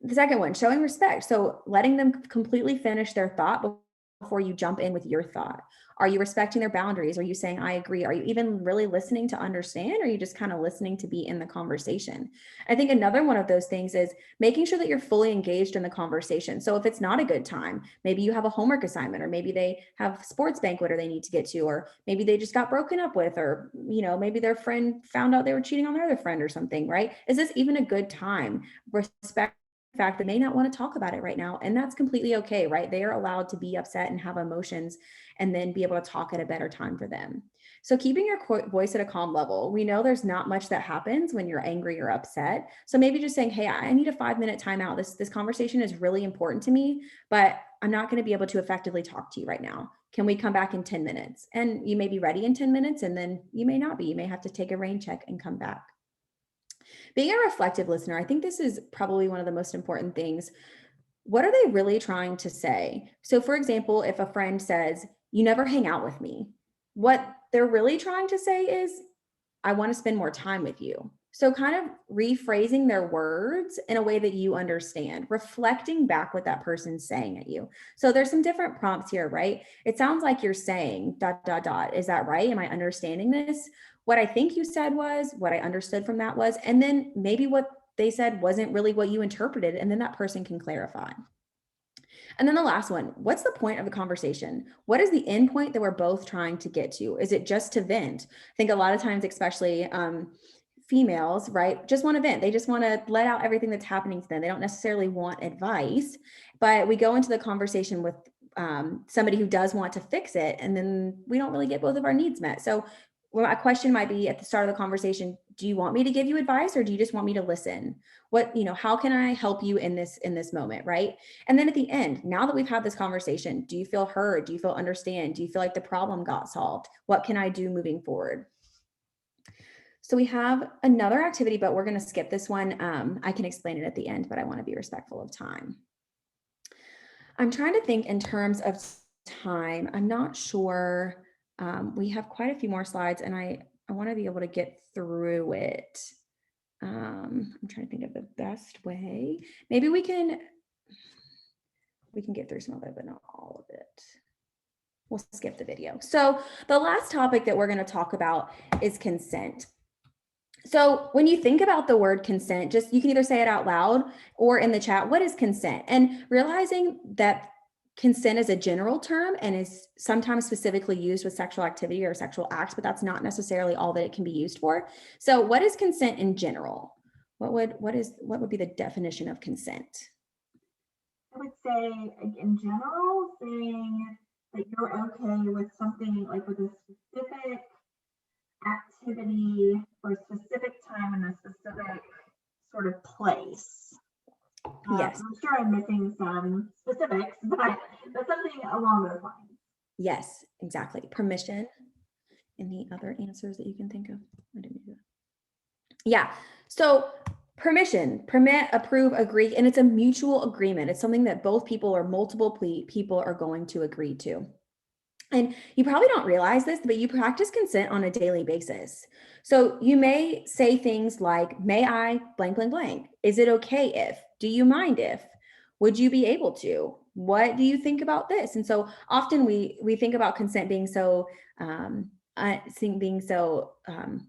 The second one, showing respect. So letting them completely finish their thought before you jump in with your thought. Are you respecting their boundaries? Are you saying, I agree? Are you even really listening to understand? Or are you just kind of listening to be in the conversation? I think another one of those things is making sure that you're fully engaged in the conversation. So if it's not a good time, maybe you have a homework assignment, or maybe they have sports banquet or they need to get to, or maybe they just got broken up with, or, maybe their friend found out they were cheating on their other friend or something, right? Is this even a good time? Respect fact they may not want to talk about it right now, and that's completely okay, right? They are allowed to be upset and have emotions, and then be able to talk at a better time for them. So keeping your voice at a calm level. We know there's not much that happens when you're angry or upset. So maybe just saying, hey, I need a 5-minute timeout. This conversation is really important to me, but I'm not going to be able to effectively talk to you right now. Can we come back in 10 minutes? And you may be ready in 10 minutes, and then you may not be. You may have to take a rain check and come back. Being a reflective listener, I think this is probably one of the most important things. What are they really trying to say? So for example, if a friend says, you never hang out with me, what they're really trying to say is, I want to spend more time with you. So kind of rephrasing their words in a way that you understand, reflecting back what that person's saying at you. So there's some different prompts here, right? It sounds like you're saying ... Is that right? Am I understanding this? What I think you said was, what I understood from that was, and then maybe what they said wasn't really what you interpreted, and then that person can clarify. And then the last one, what's the point of the conversation? What is the end point that we're both trying to get to? Is it just to vent? I think a lot of times, especially females, right, just want to vent. They just want to let out everything that's happening to them. They don't necessarily want advice, but we go into the conversation with somebody who does want to fix it, and then we don't really get both of our needs met. So a question might be at the start of the conversation, do you want me to give you advice, or do you just want me to listen? How can I help you in this moment, right? And then at the end, now that we've had this conversation, do you feel heard? Do you feel understand? Do you feel like the problem got solved? What can I do moving forward? So we have another activity, but we're going to skip this one. I can explain it at the end, but I want to be respectful of time. I'm trying to think in terms of time. I'm not sure. We have quite a few more slides, and I want to be able to get through it. I'm trying to think of the best way. Maybe we can get through some of it, but not all of it. We'll skip the video. So the last topic that we're going to talk about is consent. So when you think about the word consent, just you can either say it out loud or in the chat, what is consent? And realizing that consent is a general term and is sometimes specifically used with sexual activity or sexual acts, but that's not necessarily all that it can be used for. So what is consent in general? What would be the definition of consent? I would say, in general, saying that you're okay with something like with a specific activity for a specific time in a specific sort of place. Yes. I'm sure I'm missing some specifics, but something along those lines. Yes, exactly. Permission. Any other answers that you can think of? I didn't do that. Yeah. So permission, permit, approve, agree, and it's a mutual agreement. It's something that both people or multiple people are going to agree to. And you probably don't realize this, but you practice consent on a daily basis. So you may say things like, may I blank, blank, blank? Is it okay if? Do you mind if? Would you be able to? What do you think about this? And so often we think about consent being so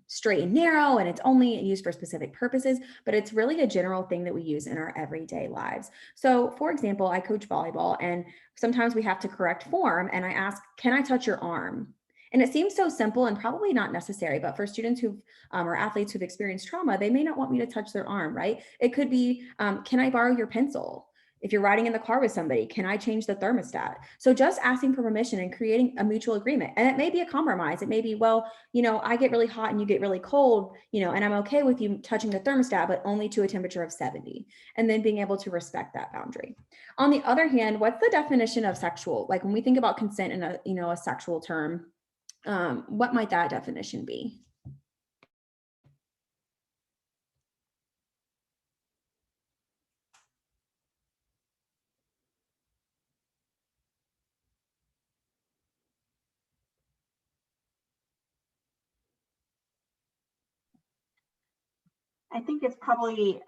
straight and narrow, and it's only used for specific purposes, but it's really a general thing that we use in our everyday lives. So for example, I coach volleyball, and sometimes we have to correct form, and I ask, can I touch your arm? And it seems so simple and probably not necessary, but for students who've or athletes who've experienced trauma, they may not want me to touch their arm, right? It could be, can I borrow your pencil? If you're riding in the car with somebody, can I change the thermostat? So just asking for permission and creating a mutual agreement. And it may be a compromise. It may be, well, I get really hot and you get really cold, and I'm okay with you touching the thermostat, but only to a temperature of 70. And then being able to respect that boundary. On the other hand, what's the definition of sexual? Like when we think about consent in a sexual term, what might that definition be? I think it's probably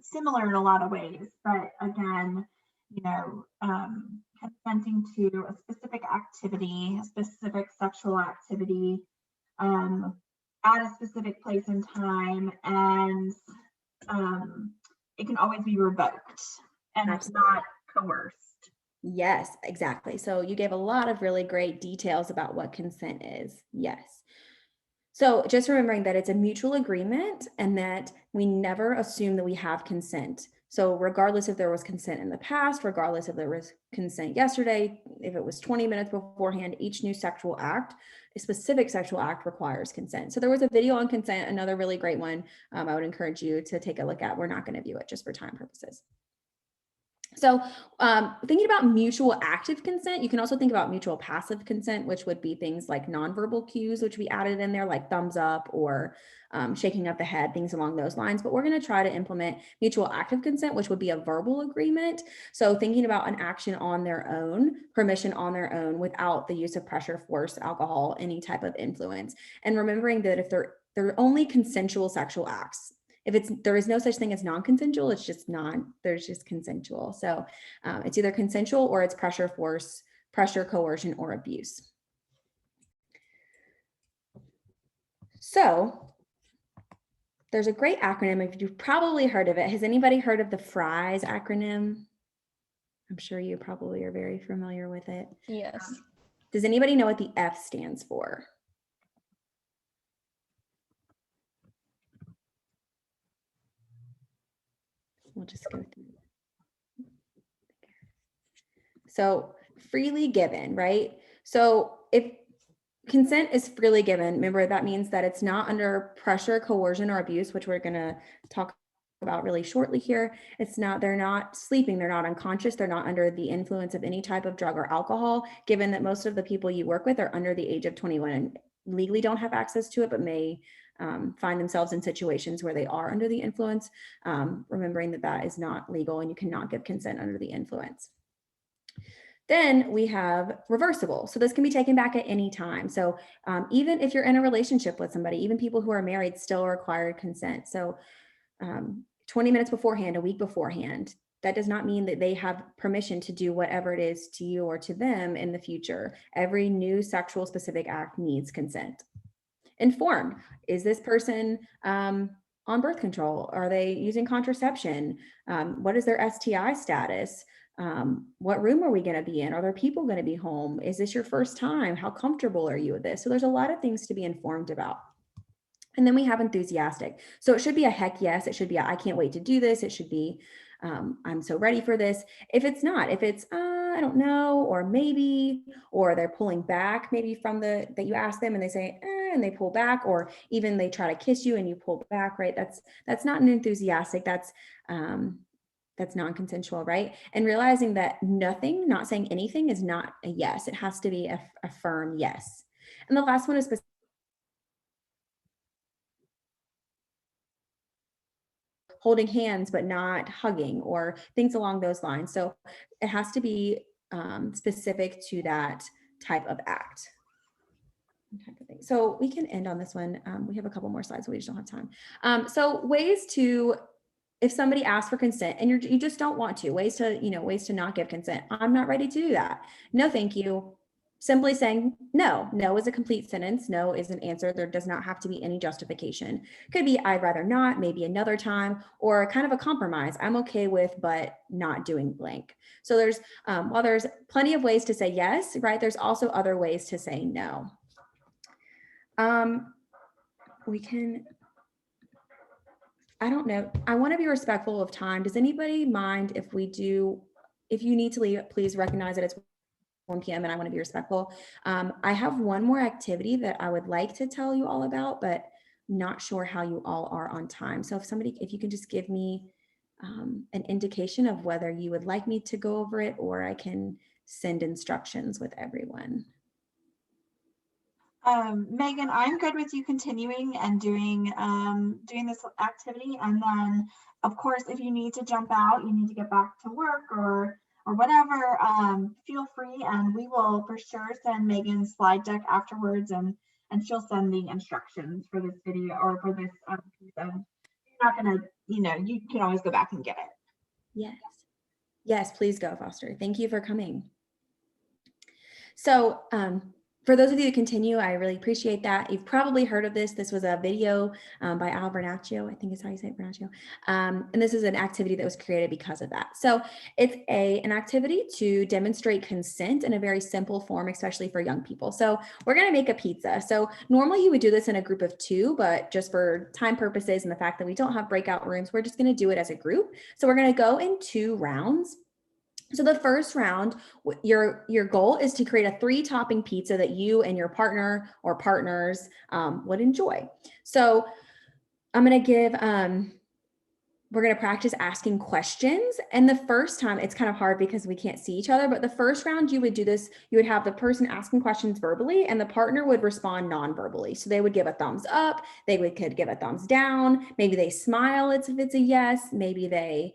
similar in a lot of ways, but again, consenting to a specific activity, a specific sexual activity, at a specific place and time, and it can always be revoked and it's not coerced. Yes, exactly. So you gave a lot of really great details about what consent is. Yes. So just remembering that it's a mutual agreement and that we never assume that we have consent. So regardless if there was consent in the past, regardless if there was consent yesterday, if it was 20 minutes beforehand, each new sexual act, a specific sexual act requires consent. So there was a video on consent, another really great one. I would encourage you to take a look at. We're not going to view it just for time purposes. So thinking about mutual active consent, you can also think about mutual passive consent, which would be things like nonverbal cues, which we added in there, like thumbs up or shaking of the head, things along those lines. But we're going to try to implement mutual active consent, which would be a verbal agreement. So thinking about an action on their own, permission on their own, without the use of pressure, force, alcohol, any type of influence. And remembering that if they're only consensual sexual acts, there is no such thing as non-consensual, there's just consensual. So it's either consensual or it's pressure, force, pressure, coercion, or abuse. So there's a great acronym, if you've probably heard of it. Has anybody heard of the FRIES acronym? I'm sure you probably are very familiar with it. Yes. Does anybody know what the F stands for? We'll just go through. So freely given, right? So if consent is freely given, remember that means that it's not under pressure, coercion, or abuse, which we're going to talk about really shortly here. They're not sleeping, they're not unconscious, they're not under the influence of any type of drug or alcohol, given that most of the people you work with are under the age of 21 and legally don't have access to it, but may find themselves in situations where they are under the influence, remembering that that is not legal and you cannot give consent under the influence. Then we have reversible. So this can be taken back at any time. So even if you're in a relationship with somebody, even people who are married still require consent. So 20 minutes beforehand, a week beforehand, that does not mean that they have permission to do whatever it is to you or to them in the future. Every new sexual specific act needs consent. Informed. Is this person on birth control? Are they using contraception? What is their STI status? What room are we going to be in? Are there people going to be home? Is this your first time? How comfortable are you with this? So there's a lot of things to be informed about. And then we have enthusiastic. So it should be a heck yes. It should be a, I can't wait to do this. It should be I'm so ready for this. If it's not, if it's I don't know, or maybe, or they're pulling back maybe from that you ask them and they say and they pull back, or even they try to kiss you and you pull back, right? That's not an enthusiastic. That's non-consensual, right? And realizing that nothing, not saying anything is not a yes. It has to be a firm yes. And the last one is holding hands, but not hugging, or things along those lines. So it has to be specific to that type of act. So we can end on this one. We have a couple more slides, but we just don't have time. So ways to, if somebody asks for consent and you just don't want to, ways to not give consent. I'm not ready to do that. No, thank you. Simply saying no. No is a complete sentence. No is an answer. There does not have to be any justification. Could be I'd rather not, maybe another time, or kind of a compromise. I'm okay with, but not doing blank. So there's, while there's plenty of ways to say yes, right? There's also other ways to say no. We can, I don't know. I want to be respectful of time. Does anybody mind if we do, if you need to leave, please recognize that it's 1 p.m. and I want to be respectful. I have one more activity that I would like to tell you all about, but not sure how you all are on time. So if you can just give me an indication of whether you would like me to go over it, or I can send instructions with everyone. Megan, I'm good with you continuing and doing this activity. And then, of course, if you need to jump out, you need to get back to work or whatever, feel free, and we will for sure send Megan's slide deck afterwards, and she'll send the instructions for this video or for this piece. You're not gonna, you can always go back and get it. Yes, please go, Foster. Thank you for coming. So for those of you that continue, I really appreciate that. You've probably heard of this. This was a video by Al Bernaccio, I think is how you say it, Bernaccio. And this is an activity that was created because of that. So it's an activity to demonstrate consent in a very simple form, especially for young people. So we're going to make a pizza. So normally you would do this in a group of 2, but just for time purposes and the fact that we don't have breakout rooms, we're just going to do it as a group. So we're going to go in 2 rounds. So the first round, your goal is to create a 3-topping pizza that you and your partner or partners would enjoy. So I'm going to give, we're going to practice asking questions. And the first time, it's kind of hard because we can't see each other, but the first round you would do this, you would have the person asking questions verbally and the partner would respond non-verbally. So they would give a thumbs up, could give a thumbs down, maybe they smile if it's a yes, maybe they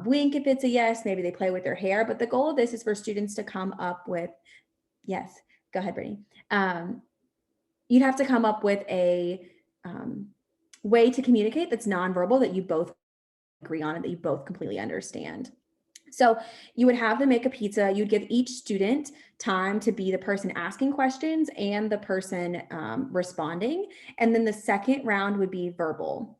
wink if it's a yes, maybe they play with their hair. But the goal of this is for students to come up with, yes, go ahead, Brittany. You'd have to come up with a way to communicate that's nonverbal that you both agree on and that you both completely understand. So you would have them make a pizza. You'd give each student time to be the person asking questions and the person responding. And then the second round would be verbal.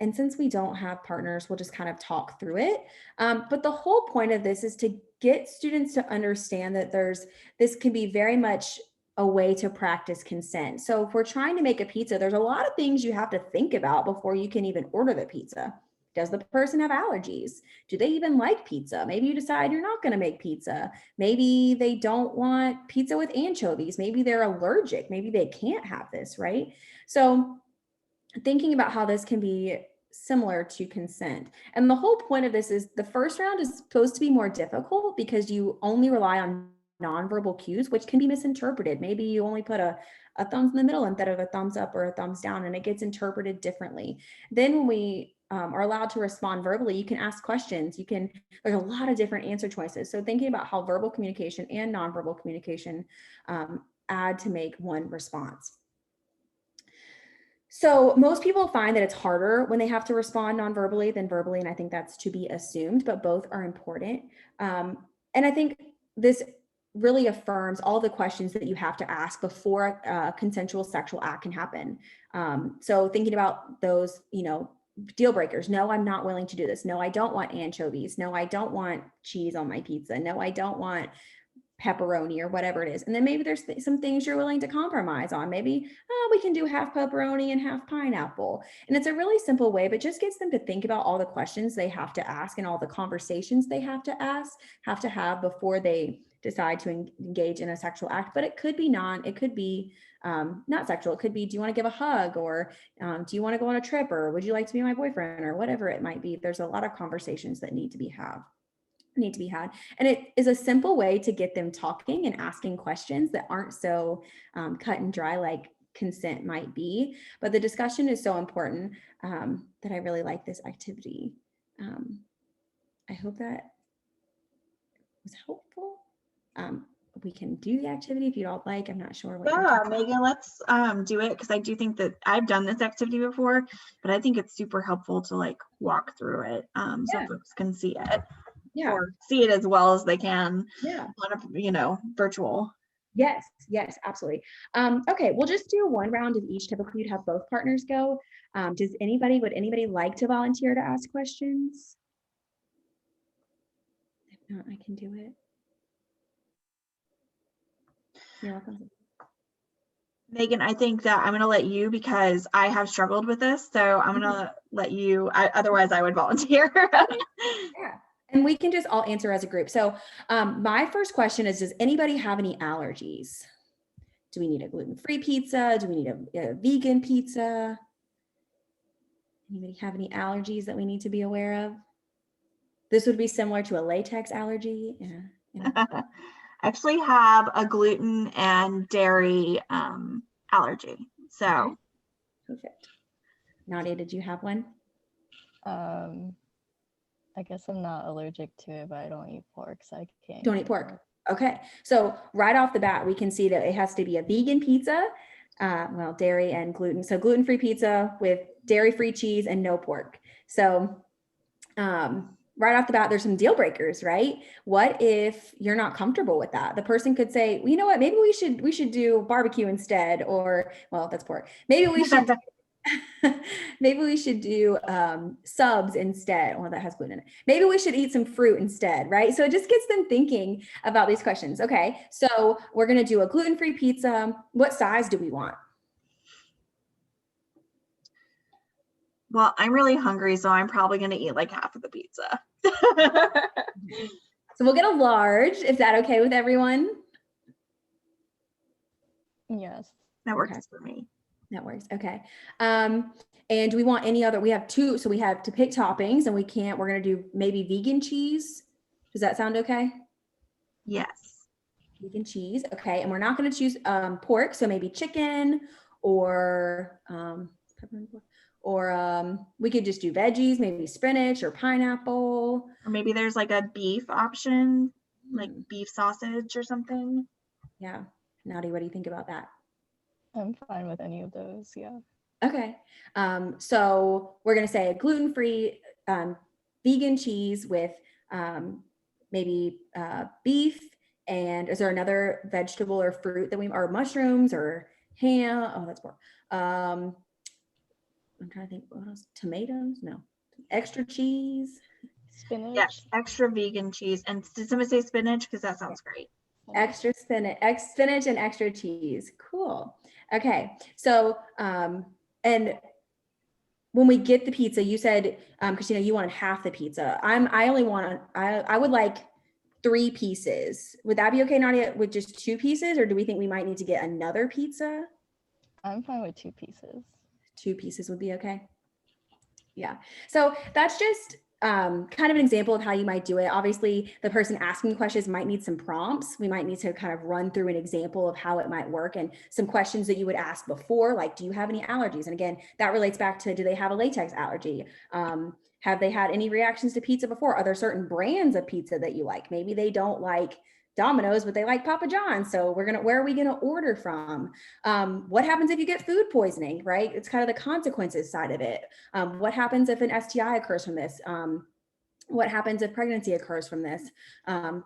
And since we don't have partners, we'll just kind of talk through it. But the whole point of this is to get students to understand that this can be very much a way to practice consent. So if we're trying to make a pizza, there's a lot of things you have to think about before you can even order the pizza. Does the person have allergies? Do they even like pizza? Maybe you decide you're not going to make pizza. Maybe they don't want pizza with anchovies. Maybe they're allergic. Maybe they can't have this, right? So thinking about how this can be similar to consent. And the whole point of this is the first round is supposed to be more difficult because you only rely on nonverbal cues, which can be misinterpreted. Maybe you only put a thumbs in the middle instead of a thumbs up or a thumbs down, and it gets interpreted differently. Then when we are allowed to respond verbally, you can ask questions. There's a lot of different answer choices. So thinking about how verbal communication and nonverbal communication add to make one response. So most people find that it's harder when they have to respond non-verbally than verbally, and I think that's to be assumed, but both are important. And I think this really affirms all the questions that you have to ask before a consensual sexual act can happen. So thinking about those, deal breakers. No, I'm not willing to do this. No, I don't want anchovies. No, I don't want cheese on my pizza. No, I don't want pepperoni or whatever it is. And then maybe there's some things you're willing to compromise on. Maybe, we can do half pepperoni and half pineapple. And it's a really simple way, but just gets them to think about all the questions they have to ask and all the conversations they have to have before they decide to engage in a sexual act. But it could be not sexual. It could be, do you want to give a hug, or do you want to go on a trip, or would you like to be my boyfriend, or whatever it might be. There's a lot of conversations that need to be had. And it is a simple way to get them talking and asking questions that aren't so cut and dry like consent might be. But the discussion is so important that I really like this activity. I hope that was helpful. We can do the activity if you don't like. I'm not sure what. Yeah, Megan, let's do it, because I do think that I've done this activity before, but I think it's super helpful to like walk through it so folks can see it. Yeah. Or see it as well as they can on a virtual. Yes, absolutely. Okay, we'll just do one round of each. Typically you'd have both partners go. Would anybody like to volunteer to ask questions? If not, I can do it. You're welcome. Megan, I think that I'm going to let you, because I have struggled with this. So I'm going to let you, otherwise I would volunteer. Yeah. And we can just all answer as a group. So my first question is, does anybody have any allergies? Do we need a gluten-free pizza? Do we need a vegan pizza? Anybody have any allergies that we need to be aware of? This would be similar to a latex allergy. Yeah. I actually have a gluten and dairy allergy. So. Okay. Perfect. Nadia, did you have one? I guess I'm not allergic to it, but I don't eat pork, so I can't. Don't eat pork. Okay. So right off the bat, we can see that it has to be a vegan pizza, dairy and gluten. So gluten-free pizza with dairy-free cheese and no pork. So right off the bat, there's some deal breakers, right? What if you're not comfortable with that? The person could say, well, you know what, maybe we should do barbecue instead, or, well, that's pork. Maybe we should do subs instead. Well, that has gluten in it. Maybe we should eat some fruit instead, right? So it just gets them thinking about these questions. Okay, so we're going to do a gluten-free pizza. What size do we want? Well, I'm really hungry, so I'm probably going to eat like half of the pizza. So we'll get a large. Is that okay with everyone? Yes. That works for me. That works. Okay. And do we want any other? We have two. So we have to pick toppings, and we're going to do maybe vegan cheese. Does that sound okay? Yes. Vegan cheese. Okay. And we're not going to choose pork. So maybe chicken or we could just do veggies, maybe spinach or pineapple. Or maybe there's like a beef option, like beef sausage or something. Yeah. Nadia, what do you think about that? I'm fine with any of those. Yeah. Okay. So we're going to say a gluten-free vegan cheese with maybe beef. And is there another vegetable or fruit or mushrooms or ham? Oh, that's pork. I'm trying to think, what else? Tomatoes? No. Extra cheese. Spinach. Yes, extra vegan cheese. And did somebody say spinach? Because that sounds great. Extra spinach and extra cheese. Cool. Okay. So, and when we get the pizza, you said, Christina, you wanted half the pizza. I would like 3 pieces. Would that be okay, Nadia, with just 2 pieces? Or do we think we might need to get another pizza? I'm fine with 2 pieces. 2 pieces would be okay. Yeah. So that's just kind of an example of how you might do it. Obviously, the person asking questions might need some prompts. We might need to kind of run through an example of how it might work and some questions that you would ask before, like, do you have any allergies? And again, that relates back to, do they have a latex allergy? Have they had any reactions to pizza before? Are there certain brands of pizza that you like? Maybe they don't like Domino's, but they like Papa John's. So where are we gonna order from? What happens if you get food poisoning, right? It's kind of the consequences side of it. What happens if an STI occurs from this? What happens if pregnancy occurs from this?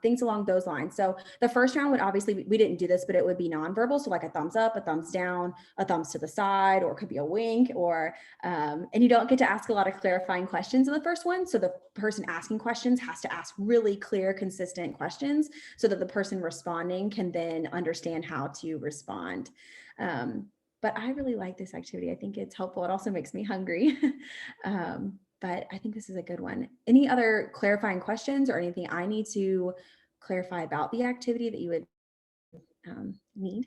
Things along those lines. So the first round would obviously, we didn't do this, but it would be nonverbal. So like a thumbs up, a thumbs down, a thumbs to the side, or it could be a wink, or, and you don't get to ask a lot of clarifying questions in the first one. So the person asking questions has to ask really clear, consistent questions so that the person responding can then understand how to respond. But I really like this activity. I think it's helpful. It also makes me hungry. But I think this is a good one. Any other clarifying questions or anything I need to clarify about the activity that you would need?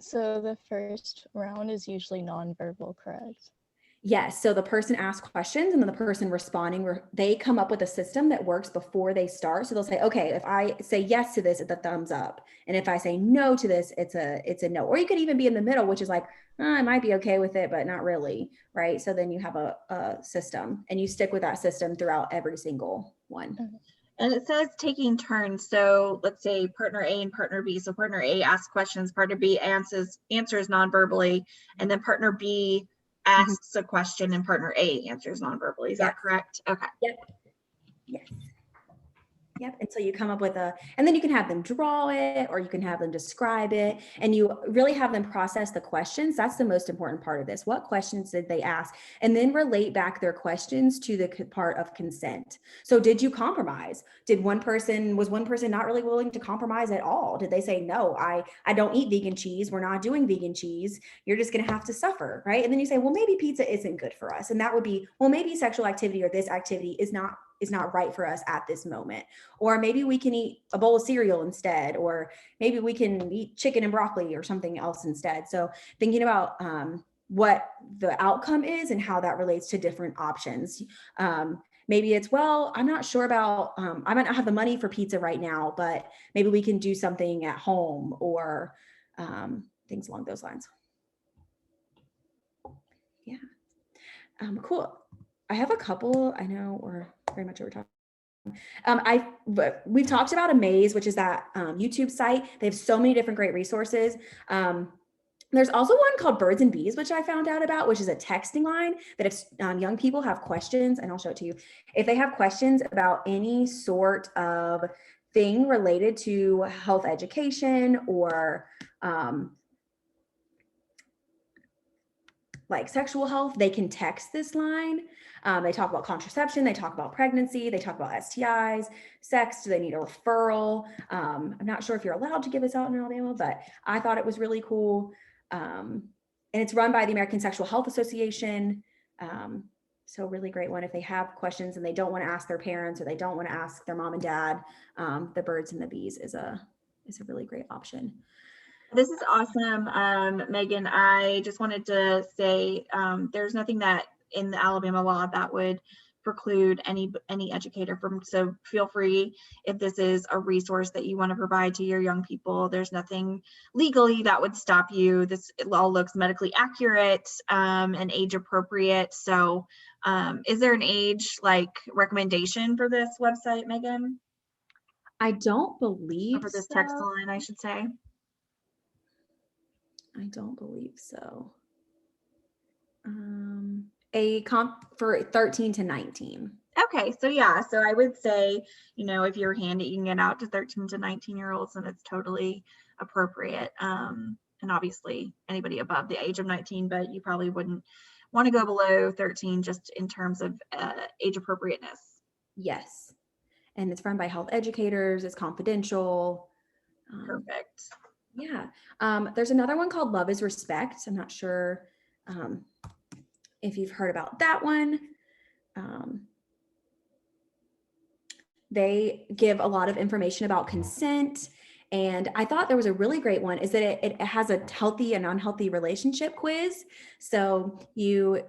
So the first round is usually nonverbal, correct? Yes. So the person asks questions and then the person responding, they come up with a system that works before they start. So they'll say, okay, if I say yes to this, it's a thumbs up. And if I say no to this, it's a no. Or you could even be in the middle, which is like, I might be okay with it, but not really. Right. So then you have a system and you stick with that system throughout every single one. And it says taking turns. So let's say partner A and partner B. So partner A asks questions, partner B answers non-verbally, and then partner B asks a question and partner A answers non-verbally. Is that correct? Okay. Yep. Yes. Yep. And so you come up with and then you can have them draw it or you can have them describe it, and you really have them process the questions. That's the most important part of this. What questions did they ask? And then relate back their questions to the part of consent. So did you compromise? Was one person not really willing to compromise at all? Did they say, no, I don't eat vegan cheese. We're not doing vegan cheese. You're just going to have to suffer. Right. And then you say, well, maybe pizza isn't good for us. And that would be, well, maybe sexual activity or this activity is not right for us at this moment. Or maybe we can eat a bowl of cereal instead, or maybe we can eat chicken and broccoli or something else instead. So thinking about what the outcome is and how that relates to different options. Maybe it's, well, I'm not sure about, I might not have the money for pizza right now, but maybe we can do something at home, or things along those lines. Yeah. Cool. I have a couple, I know we're very much over time. We've talked about Amaze, which is that YouTube site. They have so many different great resources. There's also one called Birds and Bees, which I found out about, which is a texting line that if young people have questions, and I'll show it to you, if they have questions about any sort of thing related to health education or like sexual health, they can text this line. They talk about contraception, they talk about pregnancy, they talk about STIs, sex, do they need a referral? I'm not sure if you're allowed to give this out in Alabama, but I thought it was really cool. And it's run by the American Sexual Health Association. So really great one. If they have questions and they don't want to ask their parents or they don't want to ask their mom and dad, the Birds and the Bees is a really great option. This is awesome, Megan. I just wanted to say there's nothing that in the Alabama law that would preclude any educator from, so feel free if this is a resource that you want to provide to your young people. There's nothing legally that would stop you. It all looks medically accurate and age appropriate. So is there an age like recommendation for this website, Megan? I don't believe for this so. text line, I should say. I don't believe so. A comp for 13 to 19. Okay, so yeah, so I would say, if you're handy, you can get out to 13 to 19-year-olds, and it's totally appropriate. And obviously anybody above the age of 19, but you probably wouldn't want to go below 13 just in terms of age appropriateness. Yes, and it's run by health educators. It's confidential. Perfect. Yeah. There's another one called Love is Respect. I'm not sure if you've heard about that one. They give a lot of information about consent. And I thought there was a really great one is that it has a healthy and unhealthy relationship quiz. So you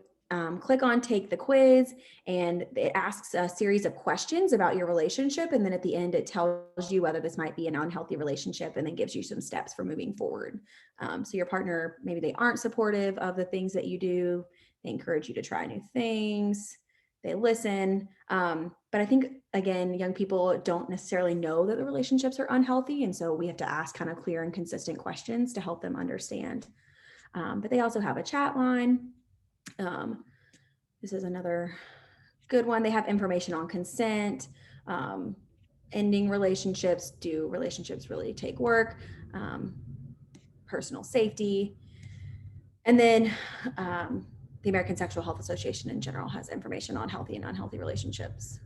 click on take the quiz and it asks a series of questions about your relationship. And then at the end, it tells you whether this might be an unhealthy relationship and then gives you some steps for moving forward. So your partner, maybe they aren't supportive of the things that you do. They encourage you to try new things. they listen. But I think, again, young people don't necessarily know that the relationships are unhealthy. And so we have to ask kind of clear and consistent questions to help them understand. But they also have a chat line. This is another good one. They have information on consent, ending relationships. Do relationships really take work? Personal safety. And then the American Sexual Health Association in general has information on healthy and unhealthy relationships.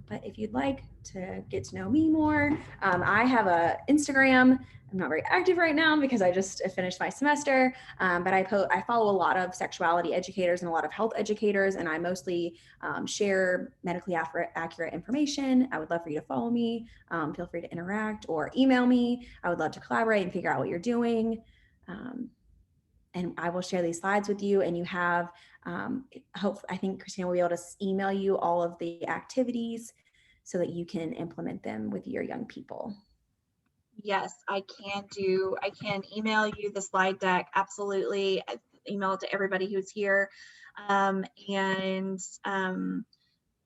But if you'd like to get to know me more, I have a Instagram. I'm not very active right now because I just finished my semester, but I follow a lot of sexuality educators and a lot of health educators, and I mostly share medically accurate information. I would love for you to follow me. Feel free to interact or email me. I would love to collaborate and figure out what you're doing. And I will share these slides with you, and you have, I think Christina will be able to email you all of the activities so that you can implement them with your young people. Yes, I can email you the slide deck. Absolutely. I email it to everybody who's here.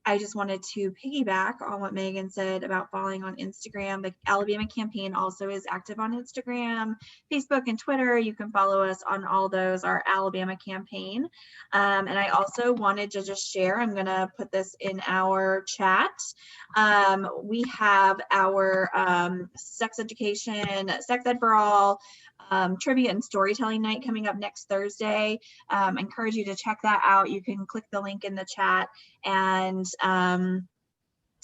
I just wanted to piggyback on what Megan said about following on Instagram. The Alabama Campaign also is active on Instagram, Facebook, and Twitter. You can follow us on all those, our Alabama Campaign. And I also wanted to just share, I'm going to put this in our chat. We have our sex education, Sex Ed for All, trivia and storytelling night coming up next Thursday. I encourage you to check that out. You can click the link in the chat and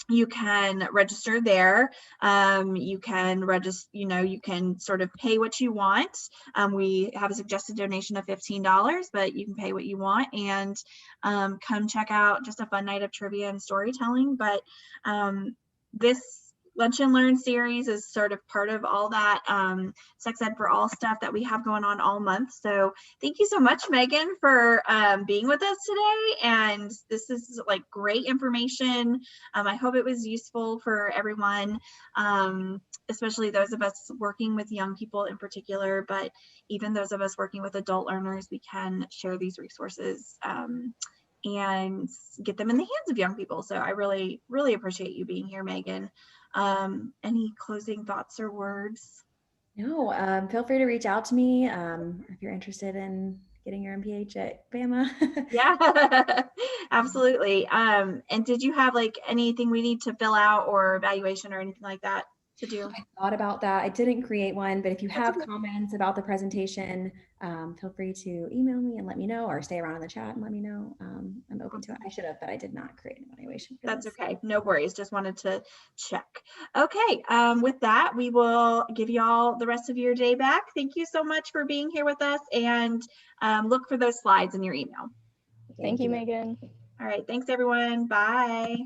you can register there. You can register, you can sort of pay what you want. We have a suggested donation of $15, but you can pay what you want and come check out just a fun night of trivia and storytelling. But this Lunch and Learn series is sort of part of all that Sex Ed for All stuff that we have going on all month. So thank you so much, Megan, for being with us today. And this is like great information. I hope it was useful for everyone, especially those of us working with young people in particular, but even those of us working with adult learners, we can share these resources and get them in the hands of young people. So I really, really appreciate you being here, Megan. Any closing thoughts or words? No, feel free to reach out to me if you're interested in getting your MPH at Bama. Yeah, absolutely. And did you have like anything we need to fill out or evaluation or anything like that to do? I thought about that. I didn't create one, but if you have okay. comments about the presentation, feel free to email me and let me know, or stay around in the chat and let me know. I'm open to it. I should have, but I did not create an evaluation. That's okay. No worries. Just wanted to check. Okay. With that, we will give you all the rest of your day back. Thank you so much for being here with us, and look for those slides in your email. Thank you, Megan. All right. Thanks, everyone. Bye.